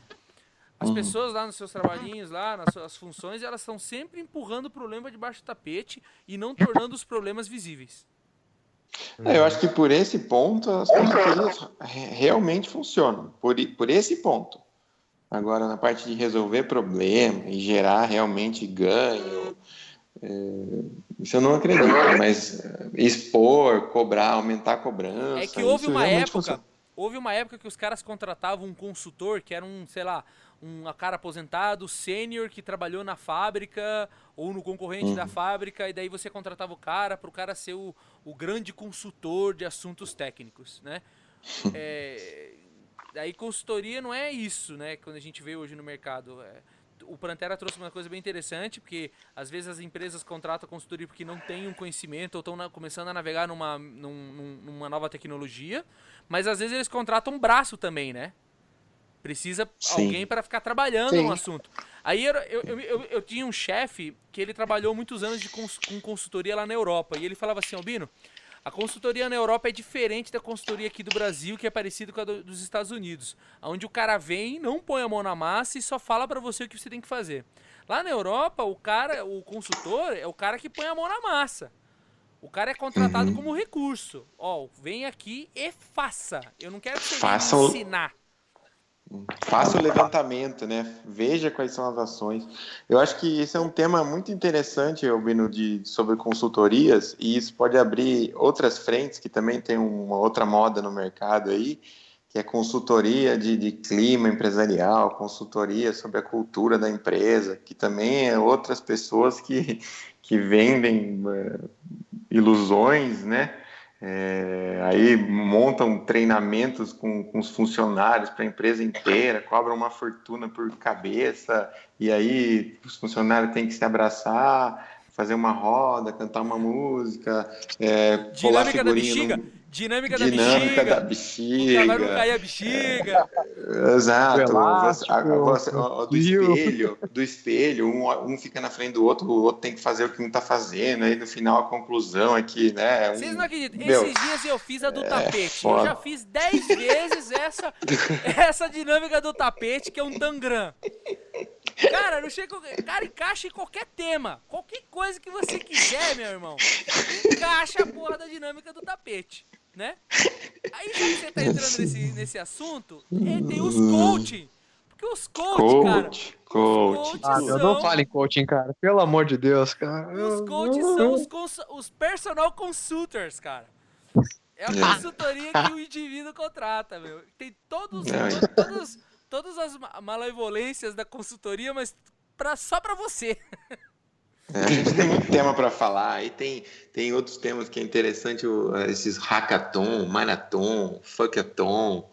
As pessoas lá nos seus trabalhinhos, lá nas suas funções, elas estão sempre empurrando o problema debaixo do tapete e não tornando os problemas visíveis. Eu acho que por esse ponto as consultorias realmente funcionam. Por esse ponto. Agora, na parte de resolver problema e gerar realmente ganho, isso eu não acredito. Mas expor, cobrar, aumentar a cobrança... É que houve uma época que os caras contratavam um consultor que era um cara aposentado, sênior, que trabalhou na fábrica ou no concorrente da fábrica, e daí você contratava o cara para o cara ser o grande consultor de assuntos técnicos, né? Daí consultoria não é isso, né? Quando a gente vê hoje no mercado. O Prantera trouxe uma coisa bem interessante, porque às vezes as empresas contratam consultoria porque não têm um conhecimento ou estão começando a navegar numa nova tecnologia, mas às vezes eles contratam um braço também, né? Precisa alguém para ficar trabalhando no assunto. Aí eu tinha um chefe que ele trabalhou muitos anos com consultoria lá na Europa, e ele falava assim: Albino, a consultoria na Europa é diferente da consultoria aqui do Brasil, que é parecida com a dos Estados Unidos, onde o cara vem, não põe a mão na massa e só fala pra você o que você tem que fazer. Lá na Europa, o consultor é o cara que põe a mão na massa. O cara é contratado como recurso. Vem aqui e faça. Eu não quero que você venha me ensinar. Faça o levantamento, né? Veja quais são as ações. Eu acho que esse é um tema muito interessante, Albino, sobre consultorias, e isso pode abrir outras frentes, que também tem uma outra moda no mercado aí, que é consultoria de clima empresarial, consultoria sobre a cultura da empresa, que também é outras pessoas que vendem ilusões, né? Aí montam treinamentos com os funcionários para a empresa inteira, cobram uma fortuna por cabeça, e aí os funcionários têm que se abraçar, fazer uma roda, cantar uma música, pular Dinâmica da figurinha. Dinâmica da bexiga. bexiga. O cavalo não cair a bexiga. Exato. Elástico, Do espelho, um fica na frente do outro tem que fazer o que um tá fazendo, aí no final a conclusão é que, né? Vocês não acreditam? Meu, Esses dias eu fiz a do tapete. foda. Eu já fiz 10 vezes essa dinâmica do tapete, que é um tangram. Cara, não chega. Cara, encaixa em qualquer tema. Qualquer coisa que você quiser, meu irmão. Encaixa a porra da dinâmica do tapete, né? Aí já que você tá entrando nesse assunto, tem os coaching. Porque os coach, cara. Eu não falo em coaching, cara. Pelo amor de Deus, cara. Os coaches são os personal consultors, cara. É a consultoria que o indivíduo contrata, meu. Tem todas as malevolências da consultoria, mas só pra você. A gente tem muito tema para falar. Aí tem outros temas que é interessante, esses hackathon, marathon, fuckathon,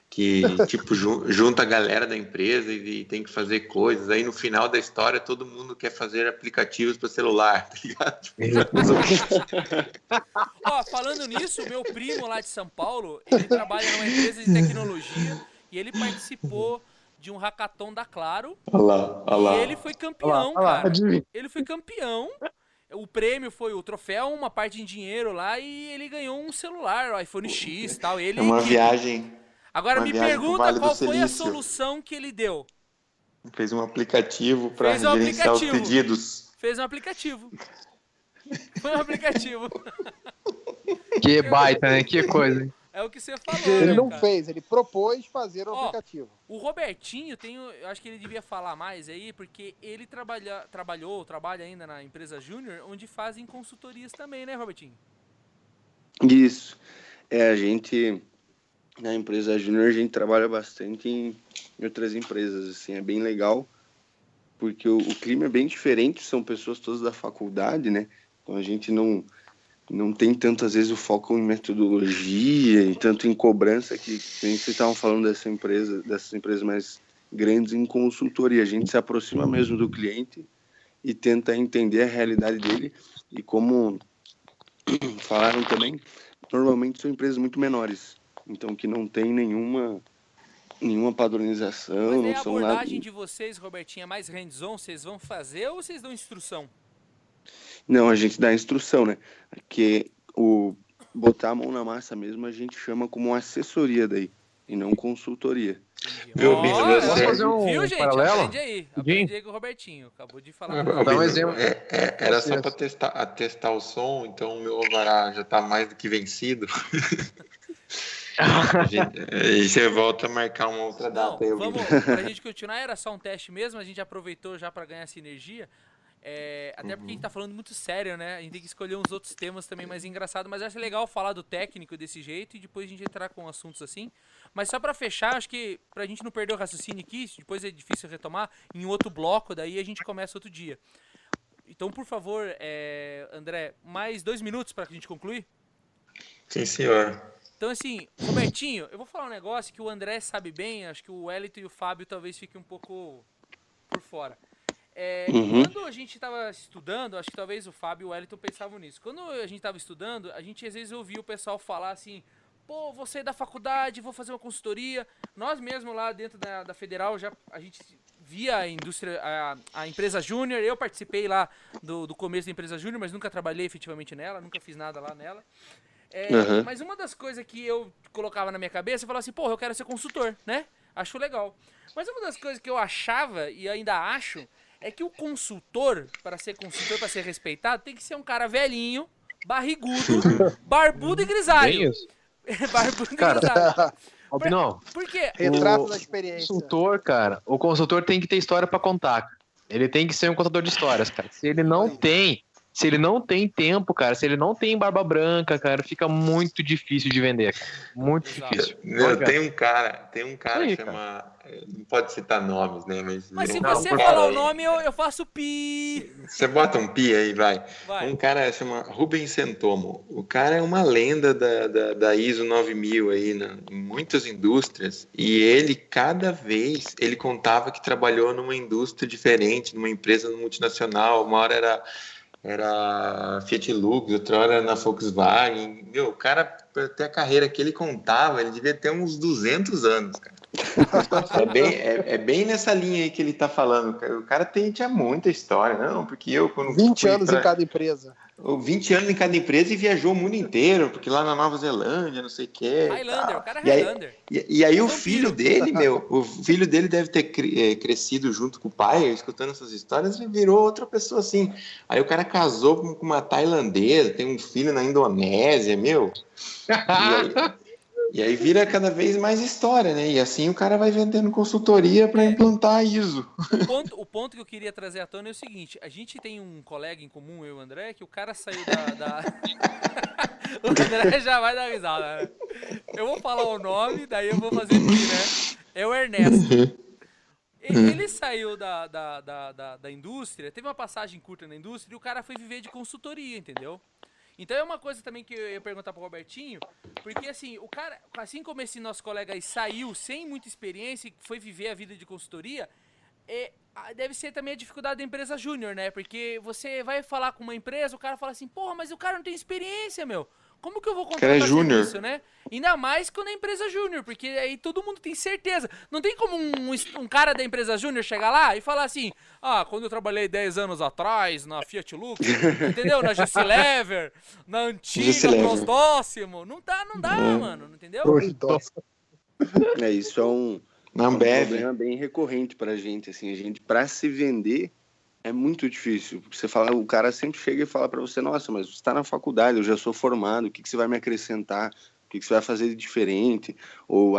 que tipo junta a galera da empresa e tem que fazer coisas. Aí no final da história todo mundo quer fazer aplicativos para celular, tá ligado? Ó, falando nisso, meu primo lá de São Paulo, ele trabalha numa empresa de tecnologia e ele participou de um hackathon da Claro. Olha lá. E ele foi campeão, cara. Ele foi campeão. O prêmio foi o troféu, uma parte em dinheiro lá, e ele ganhou um celular, o iPhone X e tal. É uma viagem. Agora me pergunta qual foi a solução que ele deu. Fez um aplicativo para gerenciar os pedidos. Fez um aplicativo. Foi um aplicativo. Que baita, né? Que coisa. É o que você falou, Ele né, não cara? fez, ele propôs fazer um aplicativo. O Robertinho, eu acho que ele devia falar mais aí, porque ele trabalha ainda na empresa Júnior, onde fazem consultorias também, né, Robertinho? Isso. A gente, na empresa Júnior, a gente trabalha bastante em outras empresas, assim, é bem legal, porque o clima é bem diferente, são pessoas todas da faculdade, né? Então a gente não tem tanto, às vezes, o foco em metodologia e tanto em cobrança, que vocês estavam falando dessas empresas mais grandes em consultoria. A gente se aproxima mesmo do cliente e tenta entender a realidade dele. E como falaram também, normalmente são empresas muito menores, então que não tem nenhuma padronização. Mas a abordagem de vocês, Robertinho, é mais hands-on? Vocês vão fazer ou vocês dão instrução? Não, a gente dá instrução, né? Que o botar a mão na massa mesmo a gente chama como assessoria daí, e não consultoria. Posso fazer um Viu, gente? paralelo? Aprendi aí com o Robertinho. Acabou de falar. Vou dar um exemplo. Era só para testar o som, então o meu alvará já tá mais do que vencido. E você volta a marcar uma outra data. Pra gente continuar, era só um teste mesmo, a gente aproveitou já para ganhar sinergia. Até porque a gente tá falando muito sério, né? A gente tem que escolher uns outros temas também mais engraçados, mas acho legal falar do técnico desse jeito e depois a gente entrar com assuntos assim. Mas só pra fechar, acho que pra gente não perder o raciocínio aqui, depois é difícil retomar, em outro bloco, daí a gente começa outro dia. Então, por favor, André, mais 2 minutos pra gente concluir? Sim, senhor. Então, assim, Robertinho, eu vou falar um negócio que o André sabe bem, acho que o Wellington e o Fábio talvez fiquem um pouco por fora. Quando a gente estava estudando, acho que talvez o Fábio e o Wellington pensavam nisso. Quando a gente estava estudando, a gente às vezes ouvia o pessoal falar assim: pô, vou sair da faculdade, vou fazer uma consultoria. Nós mesmo lá dentro da Federal, a gente via a empresa Júnior. Eu participei lá do começo da empresa Júnior, mas nunca trabalhei efetivamente nela, nunca fiz nada lá nela. Mas uma das coisas que eu colocava na minha cabeça, eu falava assim: pô, eu quero ser consultor, né? Acho legal. Mas uma das coisas que eu achava, e ainda acho, é que o consultor, para ser consultor, para ser respeitado, tem que ser um cara velhinho, barrigudo, barbudo e grisalho. Barbudo e grisalho. Não. Por quê? Retrato da experiência. O consultor tem que ter história para contar. Ele tem que ser um contador de histórias, cara. Se ele não tem, Se ele não tem tempo, cara, se ele não tem barba branca, cara, fica muito difícil de vender, cara. Muito difícil. Tem um cara Aí, que chama... Não pode citar nomes, né? Mas se Não, você por falar favor. o nome, eu faço pi. Você bota um pi aí, vai. Um cara chama Rubens Sentomo. O cara é uma lenda da ISO 9000 aí, em muitas indústrias. E ele, cada vez, ele contava que trabalhou numa indústria diferente, numa empresa multinacional. Uma hora era Fiat Lux, outra hora era na Volkswagen. Meu, o cara, até a carreira que ele contava, ele devia ter uns 200 anos, cara. É bem nessa linha aí que ele tá falando. O cara tinha muita história, não, porque eu... Quando 20 anos em cada empresa. 20 anos em cada empresa e viajou o mundo inteiro, porque lá na Nova Zelândia, não sei o que. Highlander, o cara é Highlander. E aí o filho dele, o filho dele deve ter crescido junto com o pai, escutando essas histórias, e virou outra pessoa assim. Aí o cara casou com uma tailandesa, tem um filho na Indonésia, meu. E aí vira cada vez mais história, né? E assim o cara vai vendendo consultoria para implantar a ISO. O ponto que eu queria trazer à tona é o seguinte: a gente tem um colega em comum, eu e o André, que o cara saiu da... O André já vai dar risada, né? Eu vou falar o nome, daí eu vou fazer pi, né? É o Ernesto. Ele saiu da indústria, teve uma passagem curta na indústria e o cara foi viver de consultoria, entendeu? Então é uma coisa também que eu ia perguntar pro Robertinho, porque assim, o cara, assim como esse nosso colega aí saiu sem muita experiência e foi viver a vida de consultoria, deve ser também a dificuldade da empresa júnior, né? Porque você vai falar com uma empresa, o cara fala assim, porra, mas o cara não tem experiência, meu. Como que eu vou contratar serviço, né? Ainda mais quando é empresa júnior, porque aí todo mundo tem certeza. Não tem como um cara da empresa júnior chegar lá e falar assim, quando eu trabalhei 10 anos atrás na Fiat Lux, entendeu? Na Gessilever, na antiga Prosdóximo. Não dá, mano, entendeu? Isso é um problema bem recorrente pra gente, assim, pra se vender é muito difícil, porque o cara sempre chega e fala pra você, nossa, mas você está na faculdade, eu já sou formado, o que você vai me acrescentar? O que você vai fazer de diferente? Ou,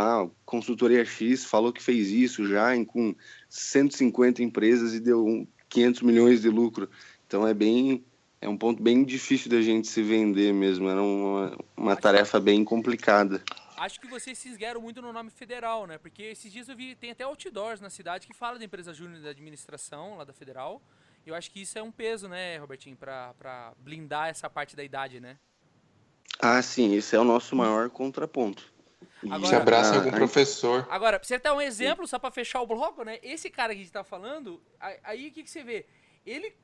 consultoria X falou que fez isso já com 150 empresas e deu 500 milhões de lucro. Então é um ponto bem difícil da gente se vender mesmo, era uma tarefa bem complicada. Acho que vocês se esgueram muito no nome federal, né? Porque esses dias eu vi, tem até outdoors na cidade que fala da empresa júnior da administração, lá da federal. E eu acho que isso é um peso, né, Robertinho, pra blindar essa parte da idade, né? Sim, esse é o nosso maior contraponto. Se abraça algum professor. Agora, pra você ter um exemplo, só pra fechar o bloco, né? Esse cara que a gente tá falando, aí o que você vê? Ele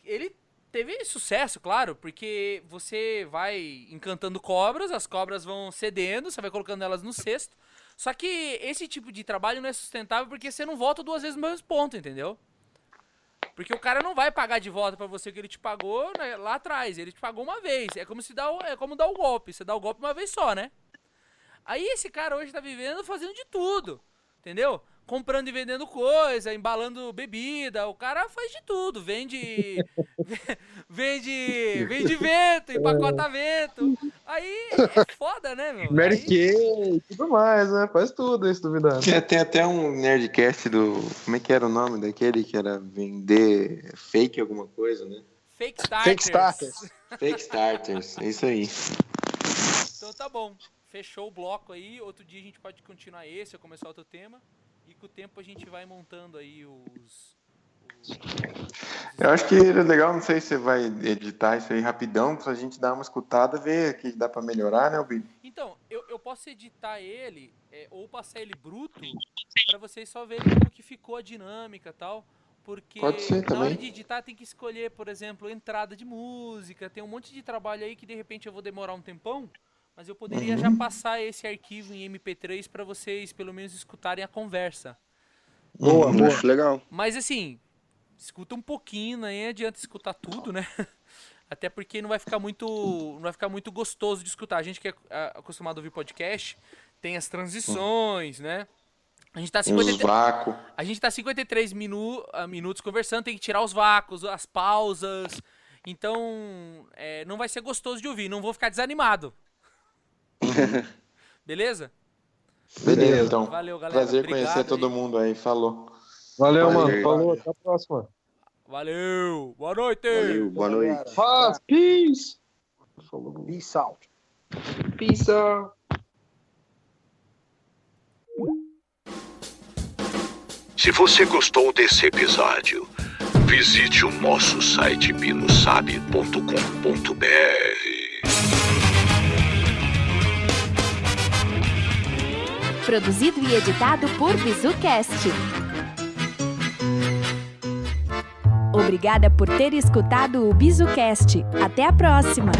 teve sucesso, claro, porque você vai encantando cobras, as cobras vão cedendo, você vai colocando elas no cesto. Só que esse tipo de trabalho não é sustentável porque você não volta 2 vezes no mesmo ponto, entendeu? Porque o cara não vai pagar de volta pra você o que ele te pagou, né, lá atrás. Ele te pagou uma vez. É como dar o golpe. Você dá o golpe uma vez só, né? Aí esse cara hoje tá vivendo fazendo de tudo, entendeu? Comprando e vendendo coisa, embalando bebida, o cara faz de tudo, vende vento, empacota vento. Aí é foda, né, meu? Mary Kay e tudo mais, né? Faz tudo isso, duvidando. Tem até um Nerdcast como é que era o nome daquele que era vender fake alguma coisa, né? Fake Starters. Fake Starters, é isso aí. Então tá bom, fechou o bloco aí, outro dia a gente pode continuar esse ou começar outro tema. E com o tempo a gente vai montando aí Eu acho que é legal, não sei se você vai editar isso aí rapidão, pra gente dar uma escutada, ver o que dá pra melhorar, né, Albino? Então, eu posso editar ele, ou passar ele bruto, pra vocês só verem como que ficou a dinâmica e tal. Porque Pode ser, na também. hora de editar tem que escolher, por exemplo, entrada de música, tem um monte de trabalho aí que de repente eu vou demorar um tempão. Mas eu poderia já passar esse arquivo em MP3 para vocês, pelo menos, escutarem a conversa. Boa. Acho legal. Mas, assim, escuta um pouquinho, nem adianta escutar tudo, né? Até porque não vai ficar muito gostoso de escutar. A gente que é acostumado a ouvir podcast, tem as transições, né? A gente tá 53 minutos conversando, tem que tirar os vácuos, as pausas. Então, não vai ser gostoso de ouvir, não vou ficar desanimado. Beleza? Beleza, então. Valeu, galera. Prazer Obrigado conhecer todo mundo aí. Falou. Valeu, mano. Falou. Até a próxima. Valeu, boa noite. Valeu, boa noite. Paz, peace. Peace out. Peace out. Se você gostou desse episódio, visite o nosso site binosabe.com.br. Produzido e editado por BizuCast. Obrigada por ter escutado o BizuCast. Até a próxima!